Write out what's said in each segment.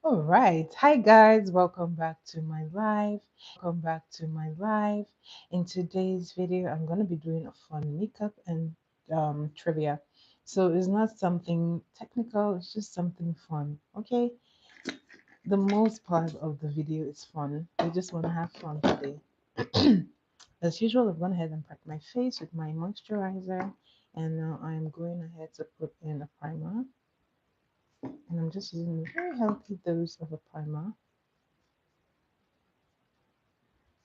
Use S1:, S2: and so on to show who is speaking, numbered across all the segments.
S1: All right. Hi guys, welcome back to my live. Welcome back to my live. In today's video, I'm going to be doing a fun makeup and trivia. So it's not something technical, it's just something fun. Okay? The most part of the video is fun. We just want to have fun today. As usual, I've gone ahead and prepped my face with my moisturizer, and now I'm going ahead to put in a primer. And I'm just using a very healthy dose of a primer.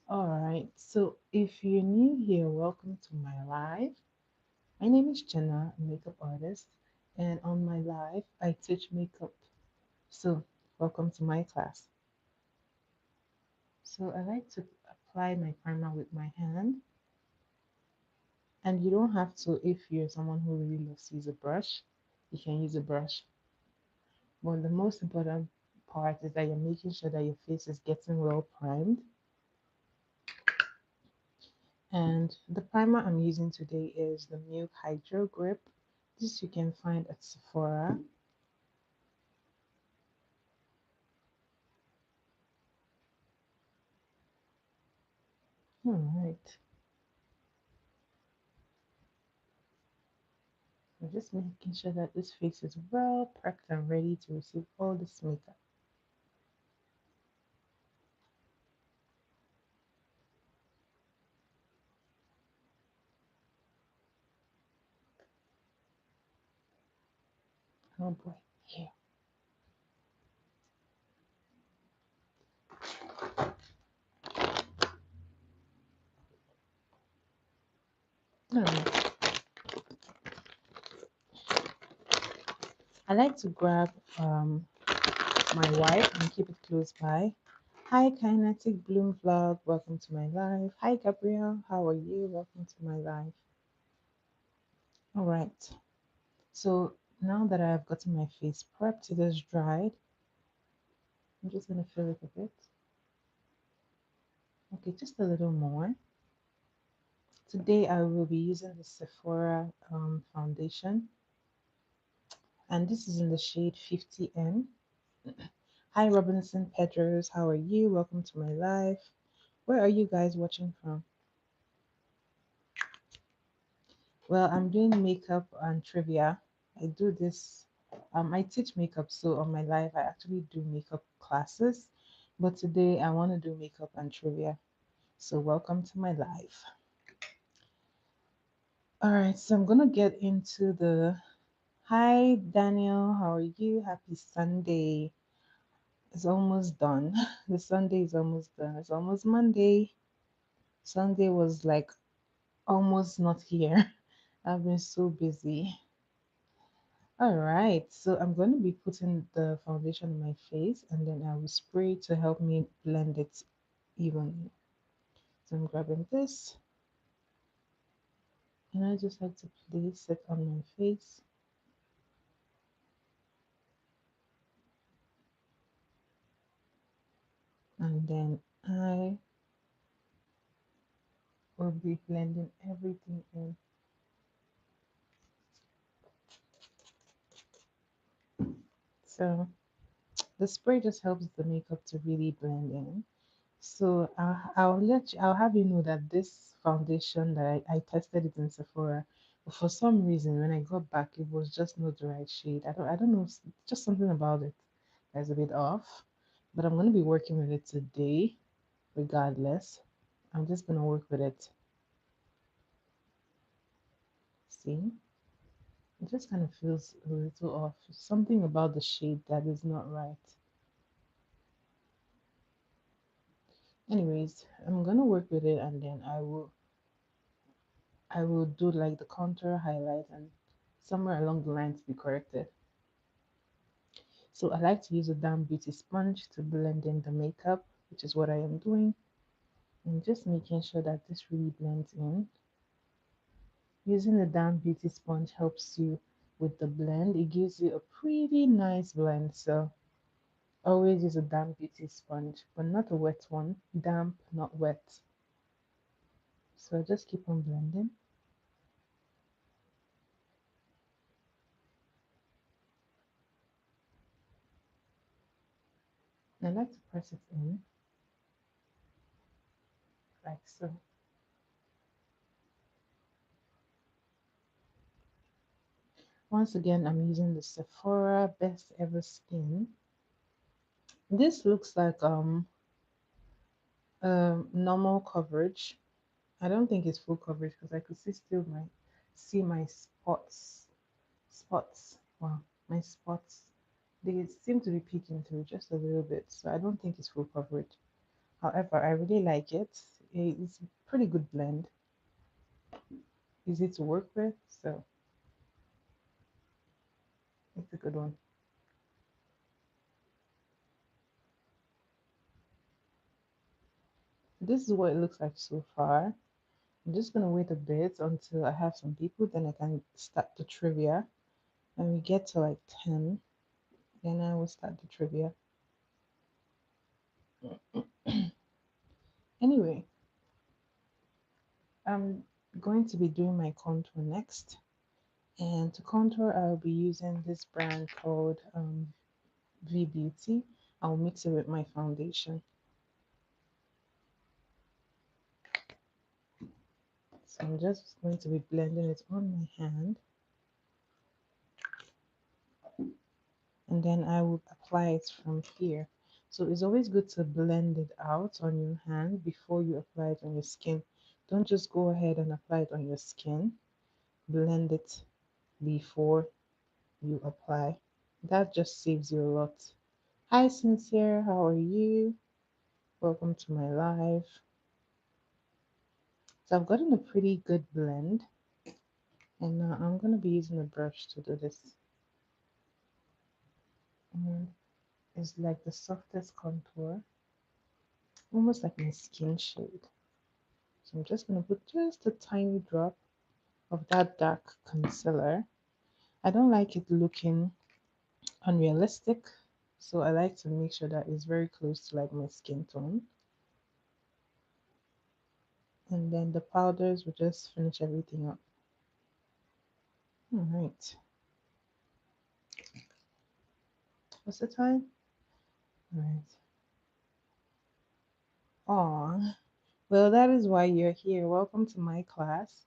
S1: All right, so if you're new here, welcome to my live. My name is Jenna, a makeup artist, and on my live, I teach makeup. So, welcome to my class. So, I like to apply my primer with my hand, and you don't have to if you're someone who really loves to use a brush, you can use a brush. But the most important part is that you're making sure that your face is getting well primed. And the primer I'm using today is the Milk Hydro Grip. This you can find at Sephora. All right. I'm just making sure that this face is well prepped and ready to receive all this makeup. Oh boy, here. All right. I like to grab my wipe and keep it close by. Hi, Kinetic Bloom Vlog. Welcome to my live. Hi, Gabrielle. How are you? Welcome to my live. All right. So now that I've gotten my face prepped, it is dried. I'm just gonna fill it a bit. Okay, just a little more. Today I will be using the Sephora foundation, and this is in the shade 50N. Hi Robinson Pedros, how are you? Welcome to my live. Where are you guys watching from? Well, I'm doing makeup and trivia. I do this. I teach makeup, so on my live I actually do makeup classes. But today I want to do makeup and trivia. So welcome to my live. All right, so I'm gonna get into the. Hi Daniel, how are you? Happy Sunday. It's almost done. The Sunday is almost done. It's almost Monday. Sunday was like almost not here. I've been so busy. All right, so I'm going to be putting the foundation on my face and then I will spray to help me blend it evenly. So I'm grabbing this and I just like to place it on my face. And then I will be blending everything in. So the spray just helps the makeup to really blend in. So I'll have you know that this foundation that I tested it in Sephora, but for some reason when I got back it was just not the right shade. I don't know, just something about it that's a bit off. But I'm gonna be working with it today, regardless. I'm just gonna work with it. See? It just kind of feels a little off. Something about the shade that is not right. Anyways, I'm gonna work with it and then I will do like the contour highlight and somewhere along the line to be corrected. So I like to use a damp beauty sponge to blend in the makeup, which is what I am doing. And just making sure that this really blends in. Using the damp beauty sponge helps you with the blend. It gives you a pretty nice blend. So always use a damp beauty sponge, but not a wet one. Damp, not wet. So just keep on blending. I like to press it in like so. Once again, I'm using the Sephora Best Ever Skin. This looks like normal coverage. I don't think it's full coverage because I could see my spots. Spots. Wow, my spots. They seem to be peeking through just a little bit, so I don't think it's full coverage. However, I really like it. It's a pretty good blend. Easy to work with, so it's a good one. This is what it looks like so far. I'm just gonna wait a bit until I have some people, then I can start the trivia. When we get to like 10, then I will start the trivia. Anyway, I'm going to be doing my contour next. And to contour, I'll be using this brand called V Beauty. I'll mix it with my foundation. So I'm just going to be blending it on my hand. And then I will apply it from here. So it's always good to blend it out on your hand before you apply it on your skin. Don't just go ahead and apply it on your skin. Blend it before you apply. That just saves you a lot. Hi, Sincere. How are you? Welcome to my live. So I've gotten a pretty good blend, and now I'm going to be using a brush to do this. And it's like the softest contour, almost like my skin shade. So I'm just going to put just a tiny drop of that dark concealer. I don't like it looking unrealistic, so I like to make sure that it's very close to like my skin tone. And then the powders will just finish everything up. All right. What's the time? All right. Aw. Well, that is why you're here. Welcome to my class.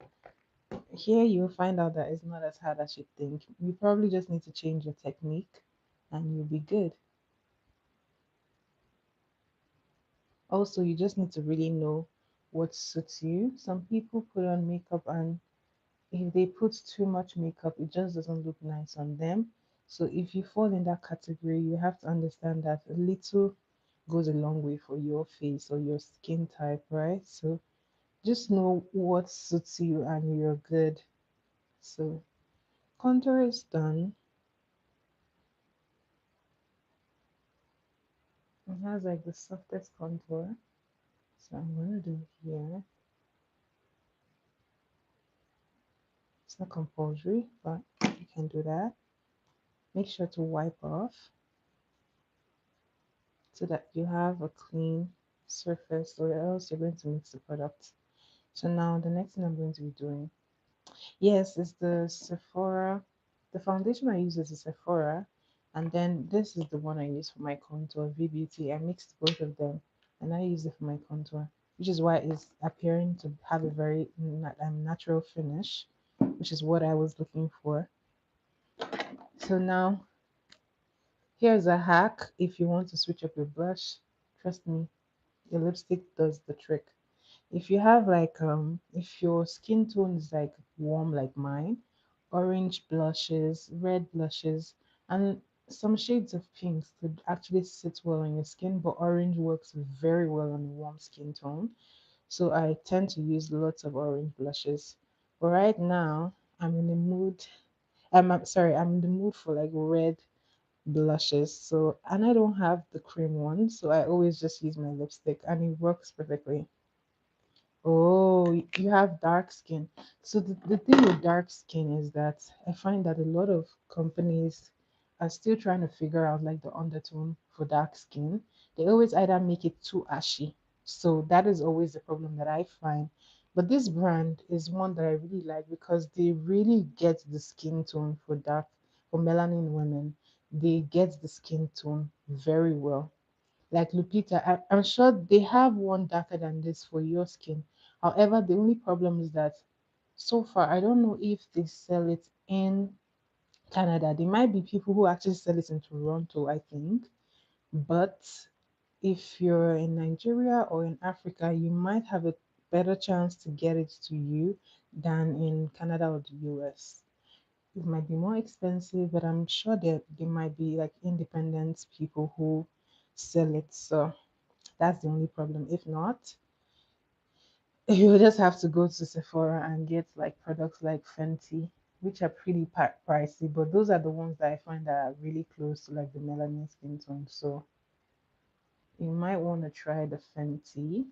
S1: Here you'll find out that it's not as hard as you think. You probably just need to change your technique and you'll be good. Also, you just need to really know what suits you. Some people put on makeup and if they put too much makeup, it just doesn't look nice on them. So if you fall in that category, you have to understand that a little goes a long way for your face or your skin type, right? So just know what suits you and you're good. So contour is done. It has like the softest contour. So I'm gonna do here. It's not compulsory, but you can do that. Make sure to wipe off so that you have a clean surface or else you're going to mix the product. So now the next thing I'm going to be doing, yes, is the Sephora. The foundation I use is the Sephora, and then this is the one I use for my contour, V Beauty. I mixed both of them, and I use it for my contour, which is why it's appearing to have a very natural finish, which is what I was looking for. So now here's a hack if you want to switch up your blush. Trust me, your lipstick does the trick. If you have like if your skin tone is like warm like mine, orange blushes, red blushes, and some shades of pinks could actually sit well on your skin, but orange works very well on a warm skin tone. So I tend to use lots of orange blushes. But right now I'm in the mood I'm sorry, I'm in the mood for like red blushes. So and I don't have the cream one, so I always just use my lipstick and it works perfectly. Oh, you have dark skin. So the thing with dark skin is that I find that a lot of companies are still trying to figure out like the undertone for dark skin. They always either make it too ashy. So that is always the problem that I find. But this brand is one that I really like because they really get the skin tone for melanin women. They get the skin tone very well. like Lupita. I'm sure they have one darker than this for your skin. However, the only problem is that so far I don't know if they sell it in Canada. There might be people who actually sell it in Toronto, I think. But if you're in Nigeria or in Africa, you might have a better chance to get it to you than in Canada or the US. It might be more expensive, but I'm sure that there might be like independent people who sell it. So that's the only problem. If not, you just have to go to Sephora and get like products like Fenty, which are pretty pricey, but those are the ones that I find that are really close to like the melanin skin tone. So you might want to try the Fenty.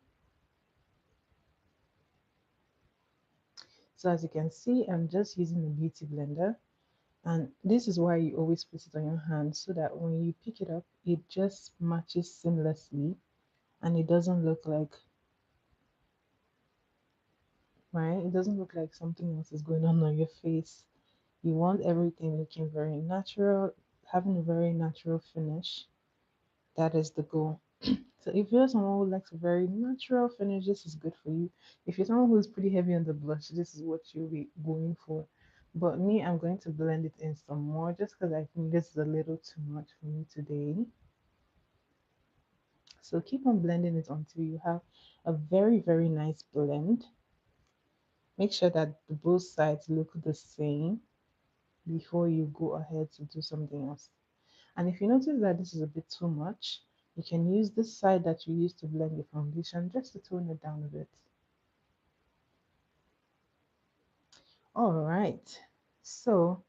S1: So as you can see, I'm just using a beauty blender. And this is why you always put it on your hand so that when you pick it up, it just matches seamlessly and it doesn't look like, right? It doesn't look like something else is going on your face. You want everything looking very natural, having a very natural finish. That is the goal. So if you're someone who likes a very natural finish, this is good for you. If you're someone who's pretty heavy on the blush, this is what you'll be going for. But me, I'm going to blend it in some more just because I think this is a little too much for me today. So keep on blending it until you have a very, very nice blend. Make sure that both sides look the same before you go ahead to do something else. And if you notice that this is a bit too much, you can use this side that you used to blend your foundation just to tone it down a bit. All right. So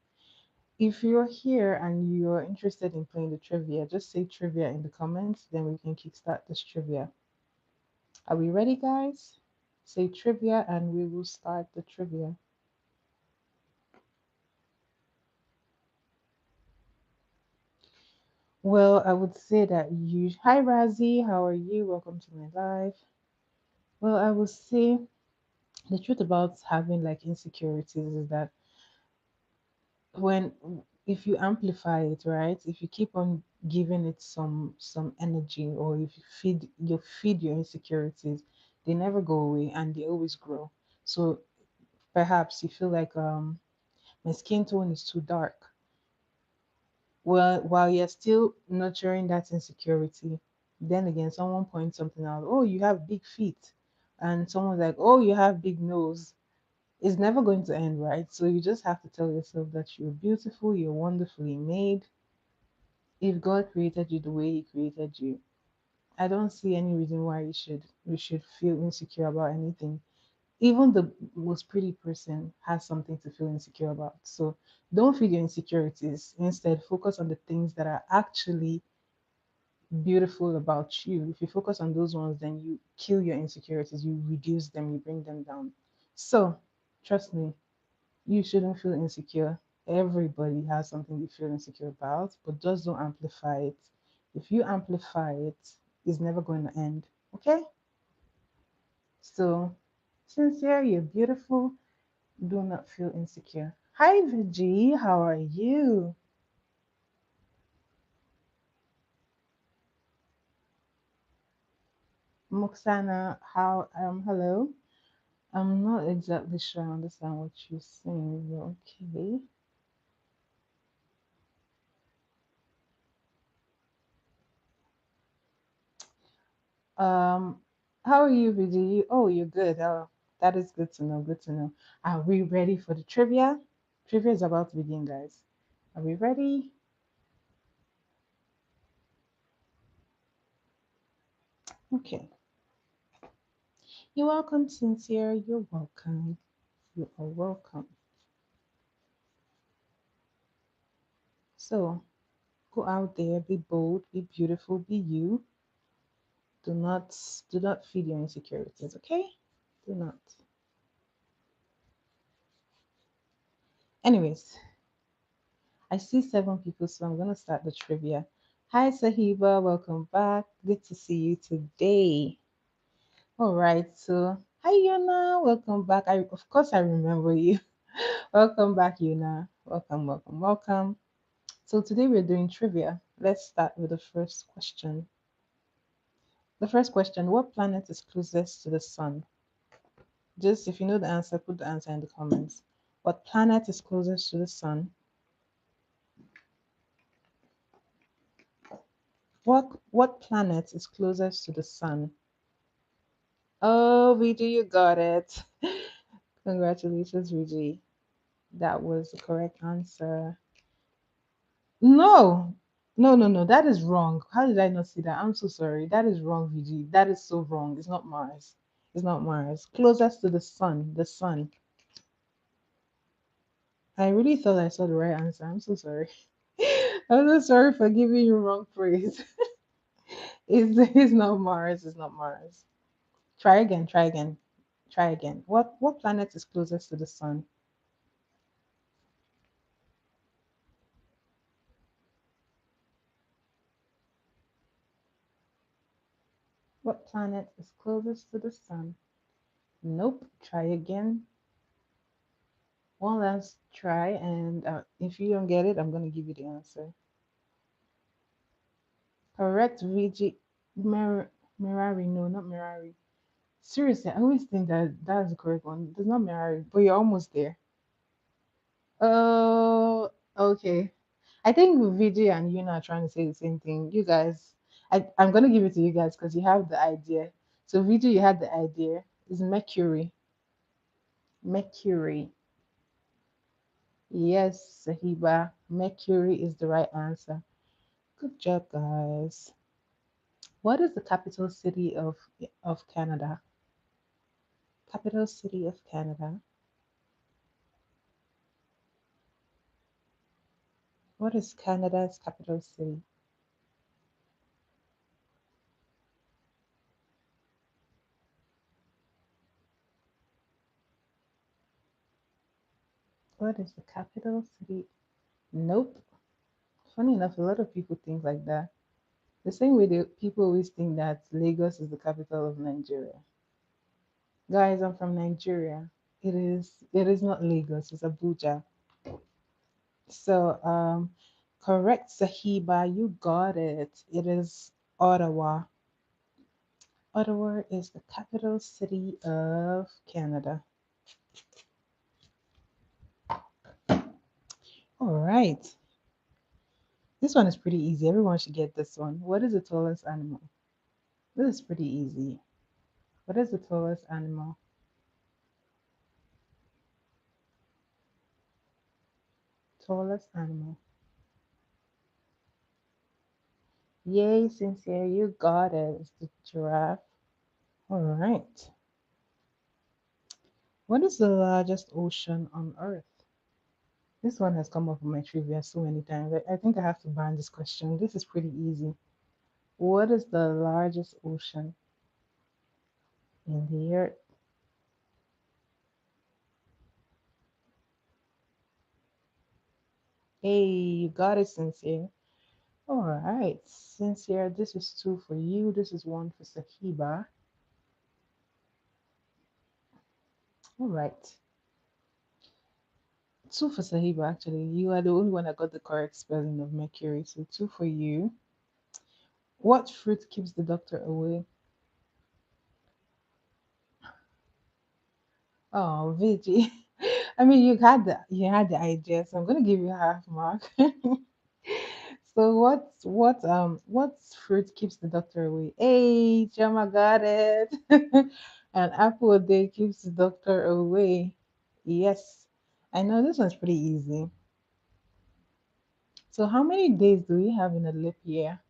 S1: if you're here and you're interested in playing the trivia, just say trivia in the comments, then we can kickstart this trivia. Are we ready, guys? Say trivia and we will start the trivia. Well, I would say that you. Hi, Razi. How are you? Welcome to my live. Well, I would say the truth about having like insecurities is that when if you amplify it, right, if you keep on giving it some energy, or if you feed your insecurities, they never go away and they always grow. So perhaps you feel like my skin tone is too dark. Well, while you're still nurturing that insecurity, then again someone points something out, oh, you have big feet, and someone's like, oh, you have big nose. It's never going to end, right? So you just have to tell yourself that you're beautiful, you're wonderfully made. If God created you the way He created you, I don't see any reason why you should feel insecure about anything. Even the most pretty person has something to feel insecure about. So don't feed your insecurities. Instead, focus on the things that are actually beautiful about you. If you focus on those ones, then you kill your insecurities, you reduce them, you bring them down. So trust me, you shouldn't feel insecure. Everybody has something they feel insecure about, but just don't amplify it. If you amplify it, it's never going to end. Okay? So, sincere, you're beautiful. Do not feel insecure. Hi, Vijay. How are you? Moksana, hello. I'm not exactly sure I understand what you're saying. Okay. Um, how are you, Vijay? Oh, you're good. Oh, that is good to know. Good to know. Are we ready for the trivia? Trivia is about to begin, guys. Are we ready? Okay. You're welcome, Sincere. You're welcome. You are welcome. So go out there, be bold, be beautiful, be you. Do not feed your insecurities, okay? Do not. Anyways, I see 7 people, so I'm gonna start the trivia. Hi Sahiba, welcome back. Good to see you today. All right, so hi Yuna, welcome back. Of course I remember you. Welcome back, Yuna. Welcome, welcome, welcome. So today we're doing trivia. Let's start with the first question. The first question, what planet is closest to the sun? Just if you know the answer, put the answer in the comments. What planet is closest to the sun? What planet is closest to the sun? Oh, VG, you got it. Congratulations, VG. That was the correct answer. No, no. That is wrong. How did I not see that? I'm so sorry. That is wrong, VG. That is so wrong. It's not Mars. It's not Mars. Closest to the sun. The sun. I really thought I saw the right answer. I'm so sorry. I'm so sorry for giving you wrong praise. It's not Mars. It's not Mars. Try again. Try again. Try again. What planet is closest to the sun? What planet is closest to the sun? Nope. Try again. One last try, and if you don't get it, I'm gonna give you the answer. Correct, VG. Mirari. No, not Mirari. Seriously, I always think that that's the correct one. It's not Mirari, but you're almost there. Oh, okay. I think VG and Yuna are trying to say the same thing. You guys, I'm gonna give it to you guys because you have the idea. So VG, you had the idea. It's Mercury. Mercury. Yes, Sahiba. Mercury is the right answer. Good job, guys. What is the capital city of Canada? Capital city of Canada. What is Canada's capital city? What is the capital city? Nope. Funny enough, a lot of people think like that. The same way the people always think that Lagos is the capital of Nigeria. Guys, I'm from Nigeria. It is not Lagos, it's Abuja. So correct, Sahiba, you got it. It is Ottawa. Ottawa is the capital city of Canada. All right. This one is pretty easy. Everyone should get this one. What is the tallest animal? This is pretty easy. What is the tallest animal? Tallest animal. Yay, Sincere, you got it. It's the giraffe. All right. What is the largest ocean on Earth? This one has come up in my trivia so many times. I think I have to ban this question. This is pretty easy. What is the largest ocean in the Earth? Hey, you got it, Sincere. All right, Sincere, this is two for you. This is one for Sahiba. All right, two for Sahiba, actually. You are the only one that got the correct spelling of Mercury, so two for you. What fruit keeps the doctor away? Oh, Vigi. I mean, you had the idea, so I'm gonna give you half mark. So what fruit keeps the doctor away? Hey, Chama got it. An apple a day keeps the doctor away. Yes, I know this one's pretty easy. So how many days do we have in a leap year?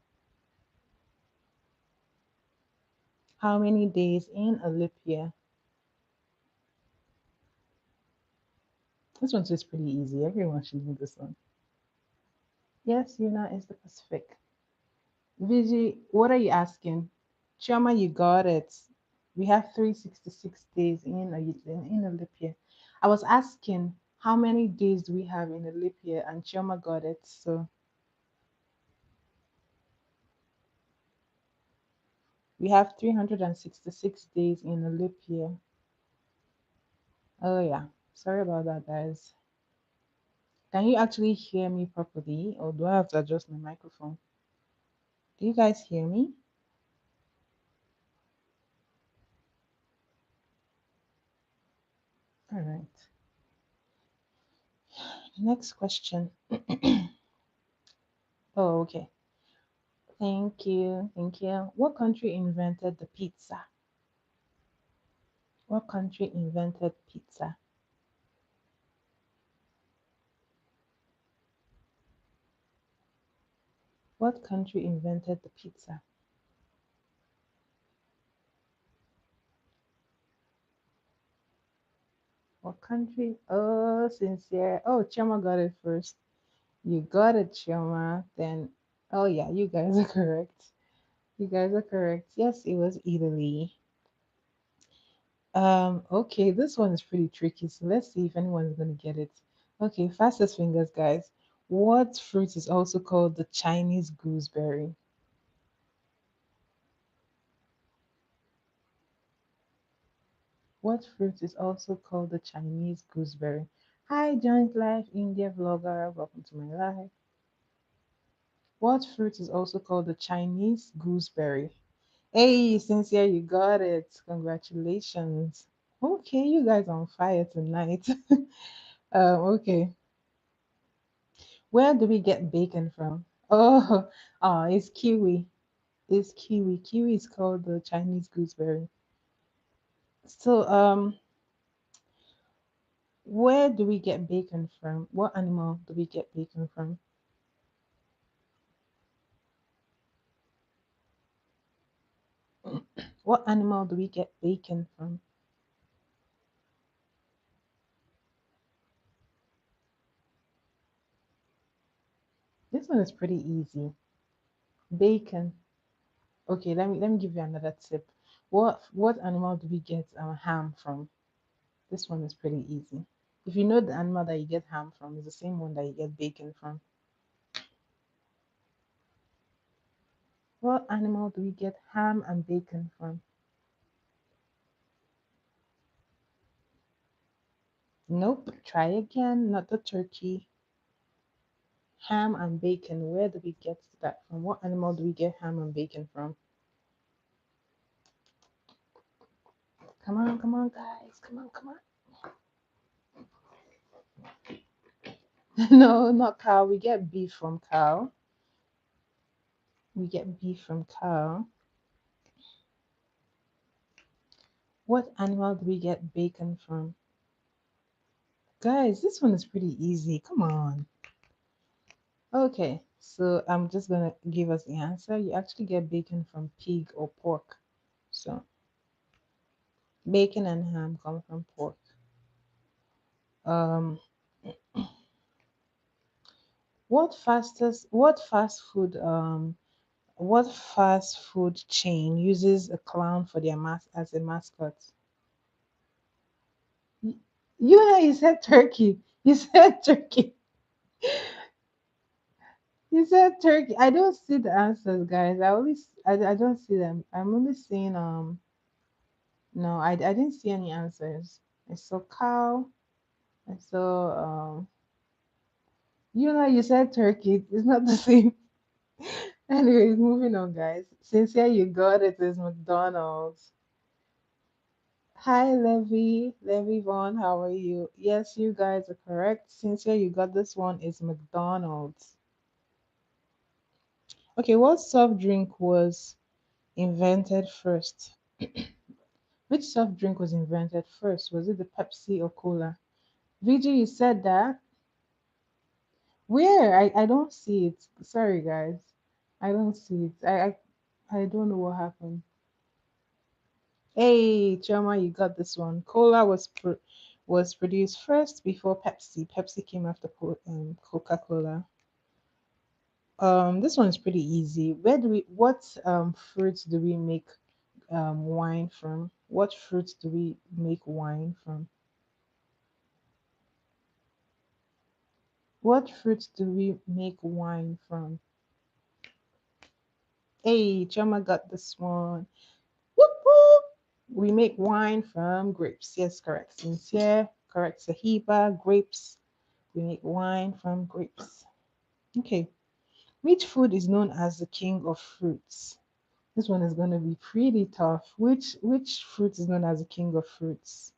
S1: How many days in a leap year? This one's just pretty easy. Everyone should know this one. Yes, Yuna is the Pacific. Vigi, what are you asking? Chama, you got it. We have 366 days in a leap year. I was asking how many days do we have in a leap year, and Chama got it. So we have 366 days in a leap year. Oh yeah, sorry about that, guys. Can you actually hear me properly, or do I have to adjust my microphone? Do you guys hear me? All right. Next question. Oh, okay. Thank you. Thank you. What country invented the pizza? What country invented pizza? What country invented the pizza? What country? Oh, sincere. Oh, Chama got it first. You got it, Chama. Then, oh yeah, you guys are correct. You guys are correct. Yes, it was Italy. Okay, this one is pretty tricky, so let's see if anyone's gonna get it. Okay, fastest fingers, guys. What fruit is also called the Chinese gooseberry? What fruit is also called the Chinese gooseberry? Hi, Joint Life India vlogger. Welcome to my life. What fruit is also called the Chinese gooseberry? Hey, Cynthia, you got it. Congratulations. Okay, you guys on fire tonight. Okay. Where do we get bacon from? Oh, it's kiwi. It's kiwi. Kiwi is called the Chinese gooseberry. So, where do we get bacon from? What animal do we get bacon from? What animal do we get bacon from? This one is pretty easy. Bacon. Okay, let me give you another tip. What animal do we get ham from? This one is pretty easy. If you know the animal that you get ham from is the same one that you get bacon from. What animal do we get ham and bacon from? Nope. Try again. Not the turkey. Ham and bacon. Where do we get that from? What animal do we get ham and bacon from? Come on, guys. Come on. No, not cow. We get beef from cow. We get beef from cow. What animal do we get bacon from? Guys, this one is pretty easy. Come on. Okay, so I'm just gonna give us the answer. You actually get bacon from pig or pork. So bacon and ham come from pork. Um, what fast food chain uses a clown for their as a mascot? Y- You know, you said turkey. You said turkey. You said turkey. I don't see the answers, guys. I don't see them. I'm only seeing no, I didn't see any answers. I saw cow. I saw you know you said turkey. It's not the same. Anyways, moving on, guys. Since yeah, you got it, it's McDonald's. Hi, Levy Vaughn, how are you? Yes, you guys are correct. Since yeah, you got this one, it's McDonald's. Okay, what soft drink was invented first? Which soft drink was invented first? Was it the Pepsi or Cola? VG, you said that. Where? I don't see it. Sorry, guys. I don't see it. I don't know what happened. Hey, Chama, you got this one. Cola was produced first before Pepsi. Pepsi came after Coca-Cola. This one is pretty easy. What fruits do we make wine from? What fruits do we make wine from? What fruits do we make wine from? Hey, Chama got this one. Whoop, whoop. We make wine from grapes. Yes, correct. Sincere, correct. Sahiba, grapes. We make wine from grapes. Okay. Which food is known as the king of fruits? This one is going to be pretty tough. Which fruit is known as the king of fruits?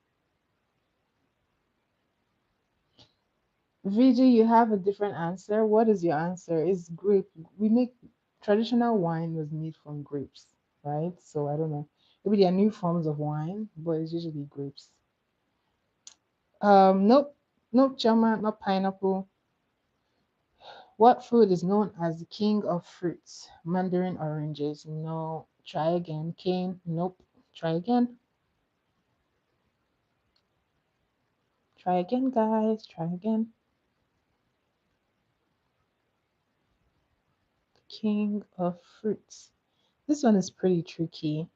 S1: VG, you have a different answer. What is your answer? It's grape. We make traditional wine was made from grapes, right? So I don't know. Maybe there are new forms of wine, but it's usually grapes. Nope, nope, Chama, not pineapple. What fruit is known as the king of fruits? Mandarin oranges. No. Try again. Cane. Nope. Try again. Try again, guys. Try again. King of fruits. This one is pretty tricky.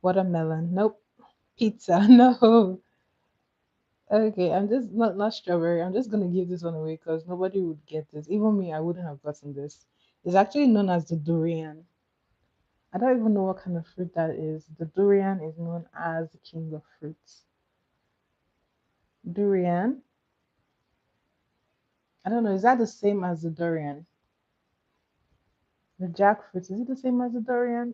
S1: Watermelon. Nope. Pizza. No. Okay, I'm just not strawberry. I'm just gonna give this one away because nobody would get this. Even me, I wouldn't have gotten this. It's actually known as the durian. I don't even know what kind of fruit that is. The durian is known as the king of fruits. Durian. I don't know. Is that the same as the durian? The jackfruit. Is it the same as the durian?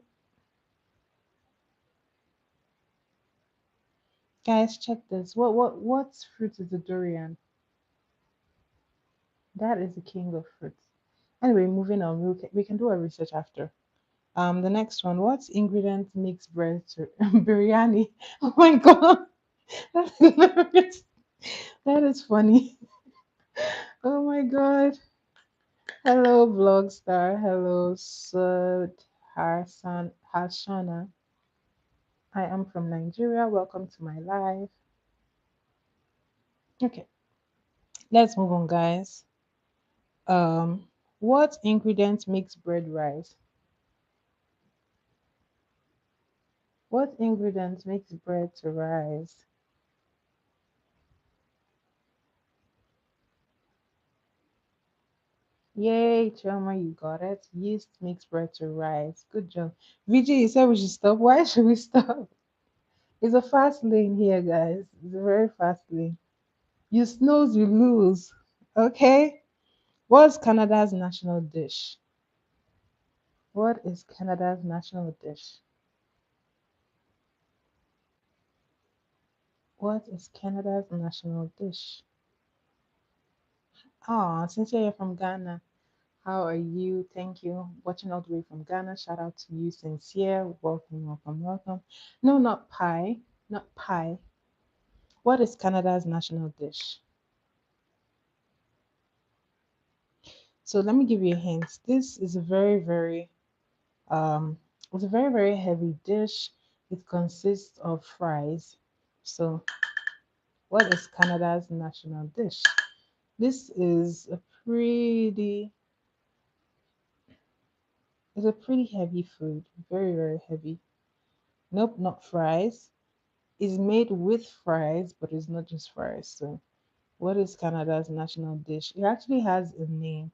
S1: Guys, check this. What fruit is the durian? That is the king of fruits. Anyway, moving on. We can do a research after. The next one. What ingredient makes bread to biryani? Oh my god, that's hilarious. That is funny. Oh my god. Hello, Vlogstar. Hello, Sud Harshana. I am from Nigeria. Welcome to my live. Okay, let's move on, guys. What ingredient makes bread rise? What ingredient makes bread to rise? Yay, Choma, you got it. Yeast makes bread to rise. Good job. VJ, you said we should stop. Why should we stop? It's a fast lane here, guys. It's a very fast lane. You snooze, you lose. Okay? What's Canada's national dish? What is Canada's national dish? What is Canada's national dish? Oh, since you're from Ghana, how are you? Thank you. Watching all the way from Ghana. Shout out to you, sincere. Welcome, welcome, welcome. No, not pie. Not pie. What is Canada's national dish? So let me give you a hint. This is a um it's a very heavy dish. It consists of fries. So what is Canada's national dish? This is a pretty it's a pretty heavy food. Very heavy. Nope, not fries. It's made with fries, but it's not just fries. So what is Canada's national dish? It actually has a name.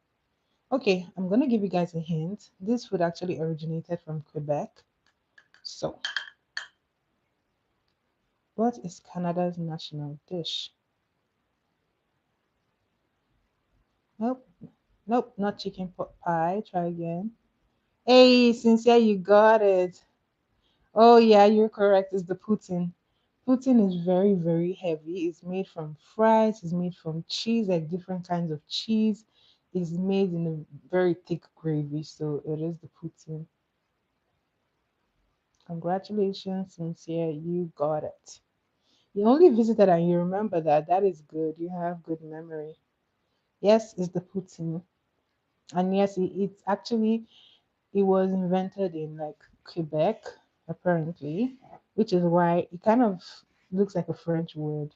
S1: Okay, I'm gonna give you guys a hint. This food actually originated from Quebec. So, what is Canada's national dish? Nope, nope, not chicken pot pie. Try again. Hey, Sincere, you got it. Oh yeah, you're correct. It's the poutine. Poutine is very heavy. It's made from fries. It's made from cheese, like different kinds of cheese. It's made in a very thick gravy, so it is the poutine. Congratulations, Sincere, you got it. You only visited and you remember that. That is good. You have good memory. Yes, it's the poutine. And yes, it's actually it was invented in like Quebec, apparently, which is why it kind of looks like a French word.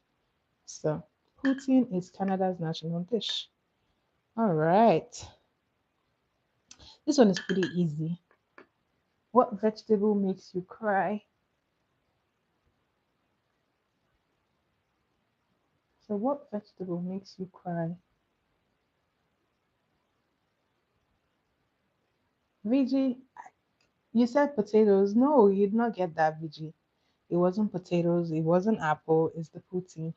S1: So poutine is Canada's national dish. All right. This one is pretty easy. What vegetable makes you cry? So what vegetable makes you cry? Veggie, you said potatoes. No, you'd not get that, Veggie. It wasn't potatoes. It wasn't apple. It's the poutine.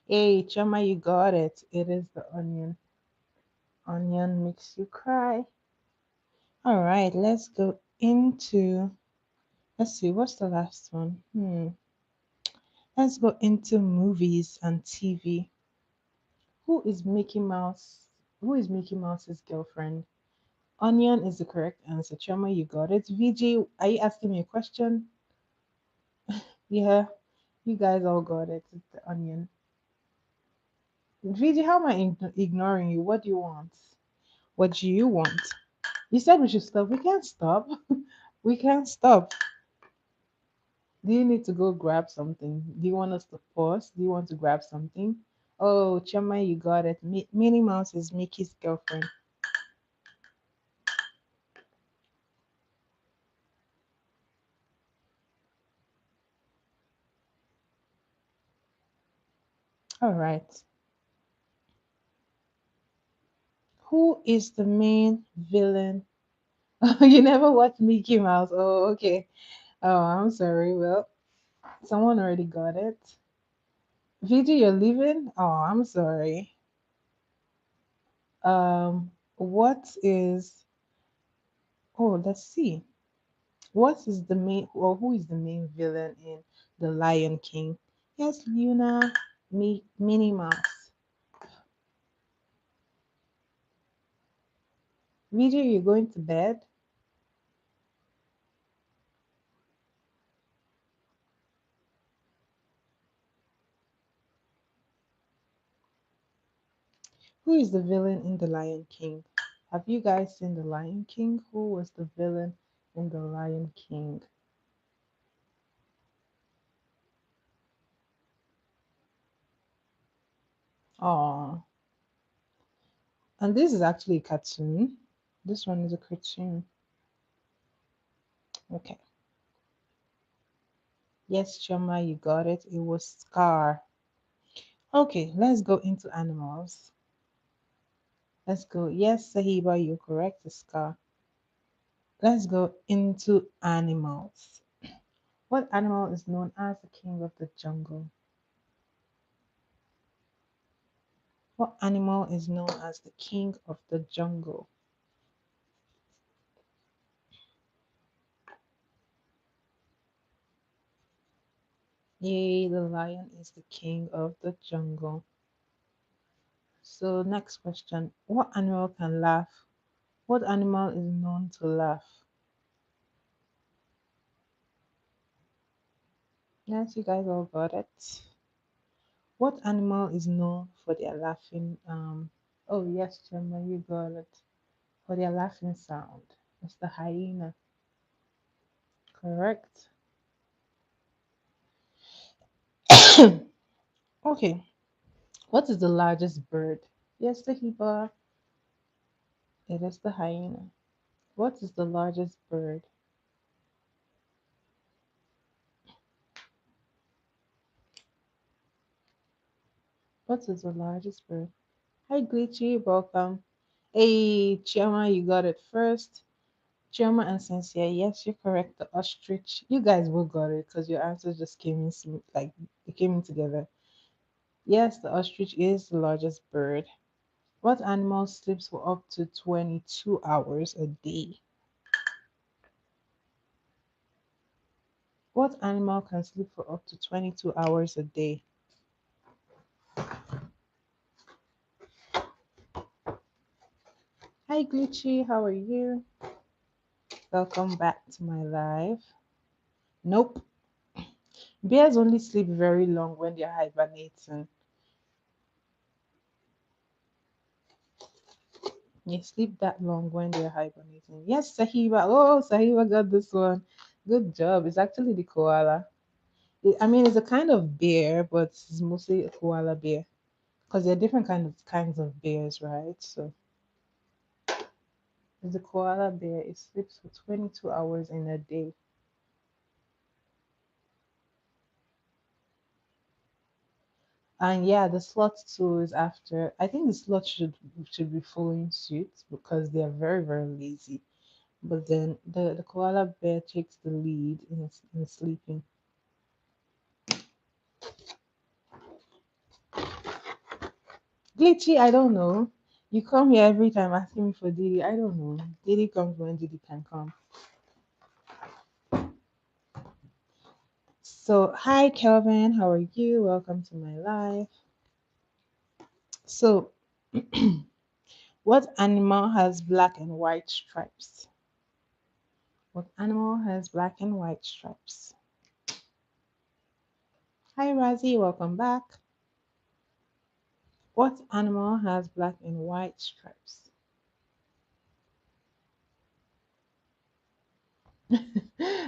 S1: Hey, Chama, you got it. It is the onion. Onion makes you cry. All right, let's go into Let's see, what's the last one? Let's go into movies and TV. Who is Mickey Mouse? Who is Mickey Mouse's girlfriend? Onion is the correct answer. Chama, you got it. VG, are you asking me a question? Yeah, you guys all got it. It's the onion. VG, how am I ignoring you? What do you want? What do you want? You said we should stop. We can't stop. We can't stop. Do you need to go grab something? Do you want us to pause? Do you want to grab something? Oh, Chama, you got it. Minnie Mouse is Mickey's girlfriend. All right. Who is the main villain? You never watched Mickey Mouse. Oh, okay. Oh, I'm sorry. Well, someone already got it. VG, you're leaving? Oh, I'm sorry. What is, oh, let's see. What is the main, or who is the main villain in The Lion King? Yes, Luna, Minnie Mouse. VG, you're going to bed? Who is the villain in The Lion King? Have you guys seen The Lion King? Who was the villain in The Lion King? Oh, and this is actually a cartoon. This one is a cartoon. Okay. Yes, Choma, you got it. It was Scar. Okay, let's go into animals. Let's go. Yes, Sahiba, you're correct. It's Scar. Let's go into animals. What animal is known as the king of the jungle? What animal is known as the king of the jungle? Yay, the lion is the king of the jungle. So, next question. What animal can laugh? What animal is known to laugh? Yes, you guys all got it. What animal is known for their laughing? Oh, yes, Gemma, you got it. For their laughing sound. It's the hyena. Correct. Okay. What is the largest bird? Yes, the hippo. It is the hyena. What is the largest bird? What is the largest bird? Hi, Glitchy. Welcome. Hey, Chioma, you got it first. Chioma and Cynthia, yes, you're correct. The ostrich. You guys both got it because your answers just came in like they came in together. Yes, the ostrich is the largest bird. What animal sleeps for up to 22 hours a day? What animal can sleep for up to 22 hours a day? Hi, Glitchy. How are you? Welcome back to my live. Nope. Bears only sleep very long when they're hibernating. They sleep that long when they're hibernating. Yes, Sahiba. Oh, Sahiba got this one. Good job. It's actually the koala. I mean, it's a kind of bear, but it's mostly a koala bear because there are different kinds of bears, right? So it's a koala bear. It sleeps for 22 hours in a day. And yeah, the sloth too is after. I think the sloth should be following suit because they are very very lazy. But then the koala bear takes the lead in sleeping. Glitchy, I don't know. You come here every time asking me for Diddy. I don't know. Diddy comes when Diddy can come. So, hi Kelvin, how are you? Welcome to my live. So, what animal has black and white stripes? What animal has black and white stripes? Hi Razi, welcome back. What animal has black and white stripes?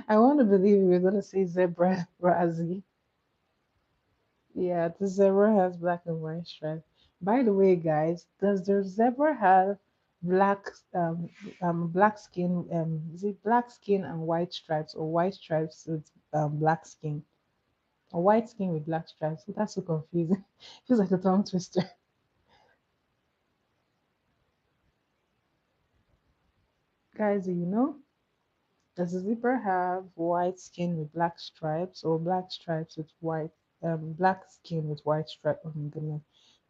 S1: I want to believe we're going to say zebra, Razi. Yeah, the zebra has black and white stripes. By the way, guys, does the zebra have black black skin is it black skin and white stripes or white stripes with black skin or white skin with black stripes? That's so confusing. Feels like a tongue twister. Guys, do you know? Does the zebra have white skin with black stripes or black stripes with white black skin with white stripe? Oh my goodness.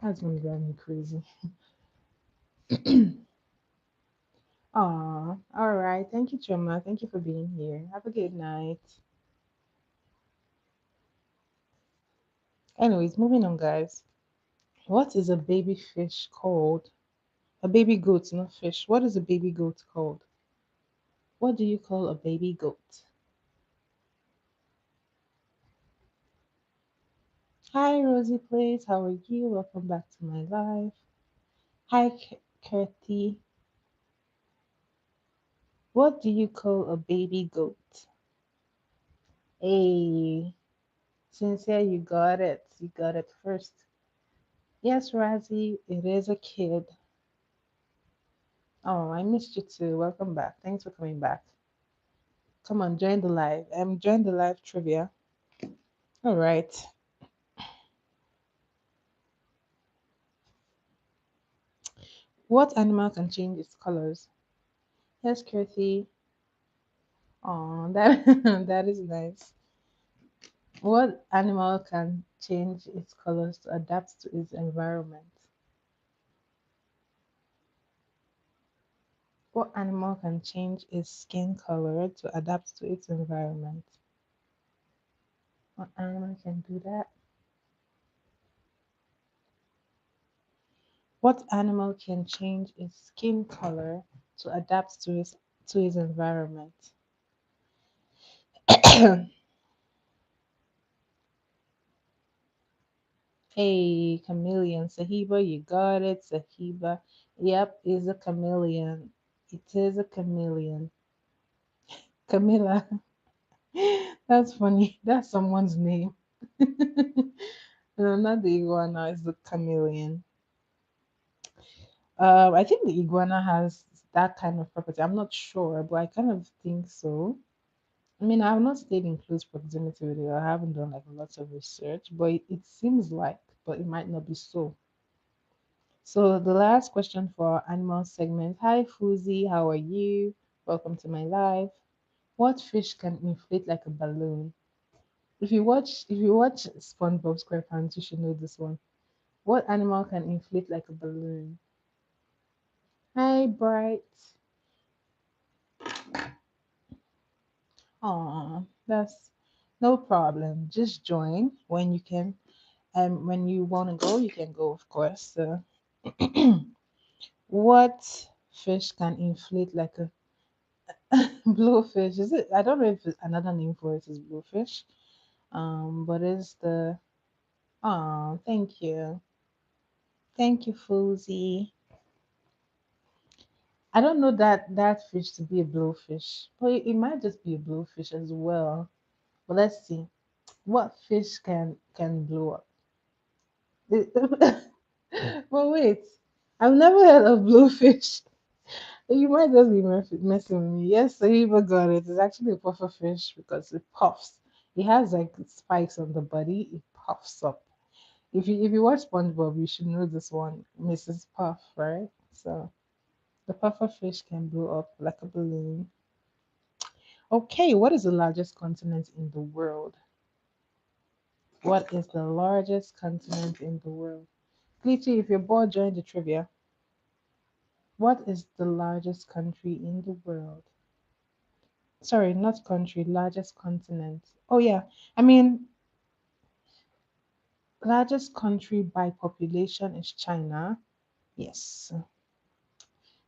S1: That's gonna drive me crazy. Aw, all right. Thank you, Choma. Thank you for being here. Have a good night. Anyways, moving on, guys. What is a baby fish called? A baby goat, not fish. What is a baby goat called? What do you call a baby goat? Hi, Rosie Plays. How are you? Welcome back to my live. Hi, Kirti. What do you call a baby goat? Hey, Sincere, you got it. You got it first. Yes, Razzie, it is a kid. Oh, I missed you too. Welcome back. Thanks for coming back. Come on, join the live. Join the live trivia. All right. What animal can change its colors? Yes, Kirti. Oh, that that is nice. What animal can change its colors to adapt to its environment? What animal can change its skin color to adapt to its environment? What animal can do that? What animal can change its skin color to adapt to its environment? Hey, chameleon. Sahiba, you got it. Sahiba. Yep, is a chameleon. It is a chameleon. Camilla. That's funny. That's someone's name. No, not the iguana, it's the chameleon. I think the iguana has that kind of property. I'm not sure, but I kind of think so. I mean, I've not stayed in close proximity with it. I haven't done like lots of research, but it seems like, but it might not be so. So the last question for our animal segment. Hi Fuzi, how are you? Welcome to my live. What fish can inflate like a balloon? If you watch SpongeBob SquarePants, you should know this one. What animal can inflate like a balloon? Hi Bright. Aw, that's no problem. Just join when you can. When you want to go, you can go, of course. So, what fish can inflate like a blowfish? Is it? I don't know if another name for it is blowfish. But it's the. Oh, thank you, Fuzi. I don't know that fish to be a blowfish, but it might just be a blowfish as well. But let's see. What fish can blow up? But wait, I've never heard of blowfish. You might just be messing with me. Yes, so you got it. It's actually a puffer fish because it puffs. It has like spikes on the body. It puffs up. If you watch SpongeBob, you should know this one, Mrs. Puff, right? So the puffer fish can blow up like a balloon. Okay, what is the largest continent in the world? What is the largest continent in the world? Glitchy, if you're bored, join the trivia. What is the largest country in the world? Sorry, not country, largest continent. Oh yeah, I mean, largest country by population is China. Yes.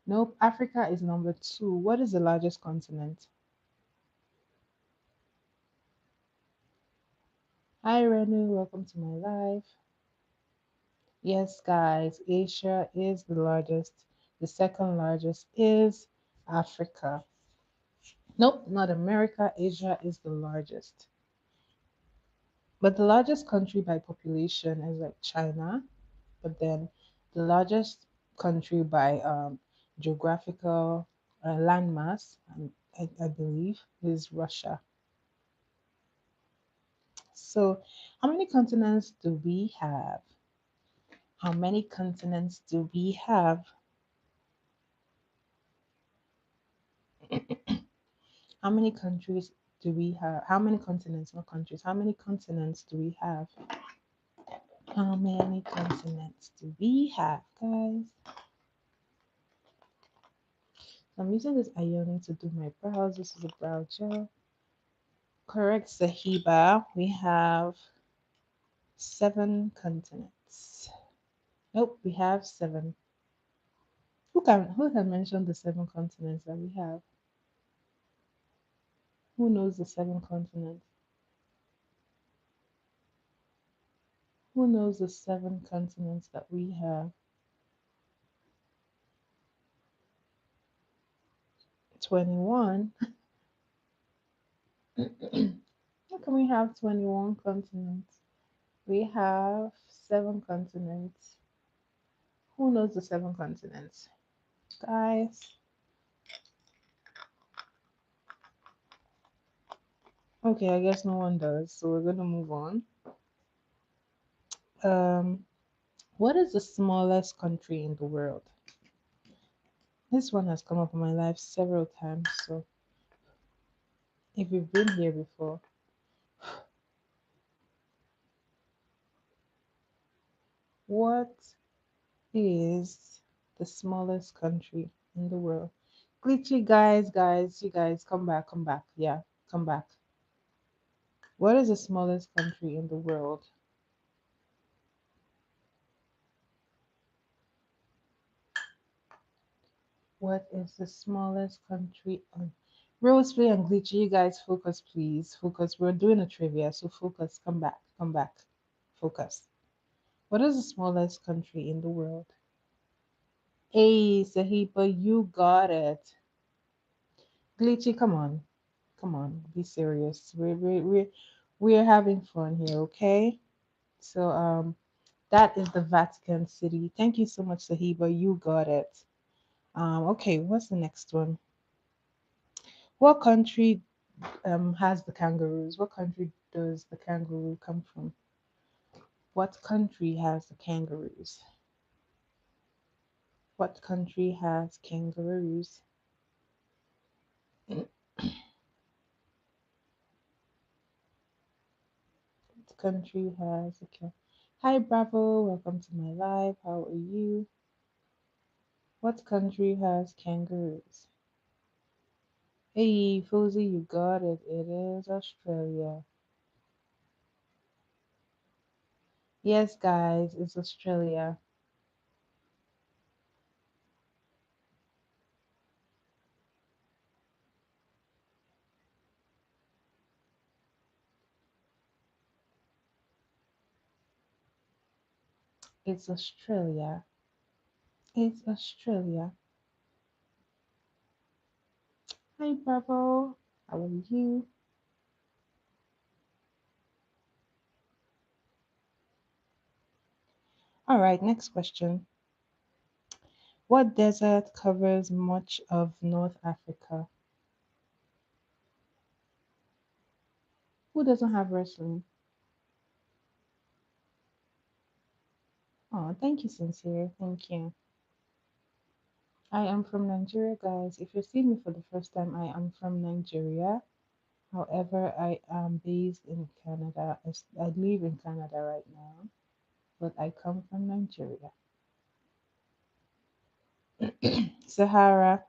S1: Nope, Africa is number two. What is the largest continent? Hi, Renu, welcome to my live. Yes, guys, Asia is the largest. The second largest is Africa. Nope, not America. Asia is the largest. But the largest country by population is like China. But then the largest country by geographical landmass, I believe, is Russia. So, how many continents do we have? How many continents do we have? How many countries do we have? How many continents, not countries? How many continents do we have? How many continents do we have, guys? So I'm using this Ioni to do my brows. This is a brow gel. Correct, Sahiba. We have 7 continents. Nope, we have seven. Who can mention the 7 continents that we have? Who knows the 7 continents? Who knows the 7 continents that we have? 21. How can we have 21 continents? We have 7 continents. Who knows the 7 continents? Guys. Okay, I guess no one does, so we're gonna move on. Um, what is the smallest country in the world? This one has come up in my life several times, so if you've been here before, what is the smallest country in the world? Glitchy guys, you guys, come back, yeah, come back. What is the smallest country in the world? What is the smallest country on Roseplay and Glitchy? You guys focus, please. Focus. We're doing a trivia, so focus. Come back. Come back. Focus. What is the smallest country in the world? Hey, Sahiba, you got it. Glitchy, come on. Come on. Be serious. We're having fun here, okay? So that is the Vatican City. Thank you so much, Sahiba. You got it. Okay, what's the next one? What country has the kangaroos? What country does the kangaroo come from? What country has the kangaroos? What country has kangaroos? What country has a cat? Hi, Bravo. Welcome to my live. How are you? What country has kangaroos? Hey, Fozy, you got it. It is Australia. Yes, guys, it's Australia. It's Australia. It's Australia. Hi, Bravo. How are you? All right, next question. What desert covers much of North Africa? Who doesn't have wrestling? Oh, thank you, Sincere. Thank you. I am from Nigeria, guys. If you're seeing me for the first time, I am from Nigeria. However, I am based in Canada. I live in Canada right now, but I come from Nigeria. Sahara,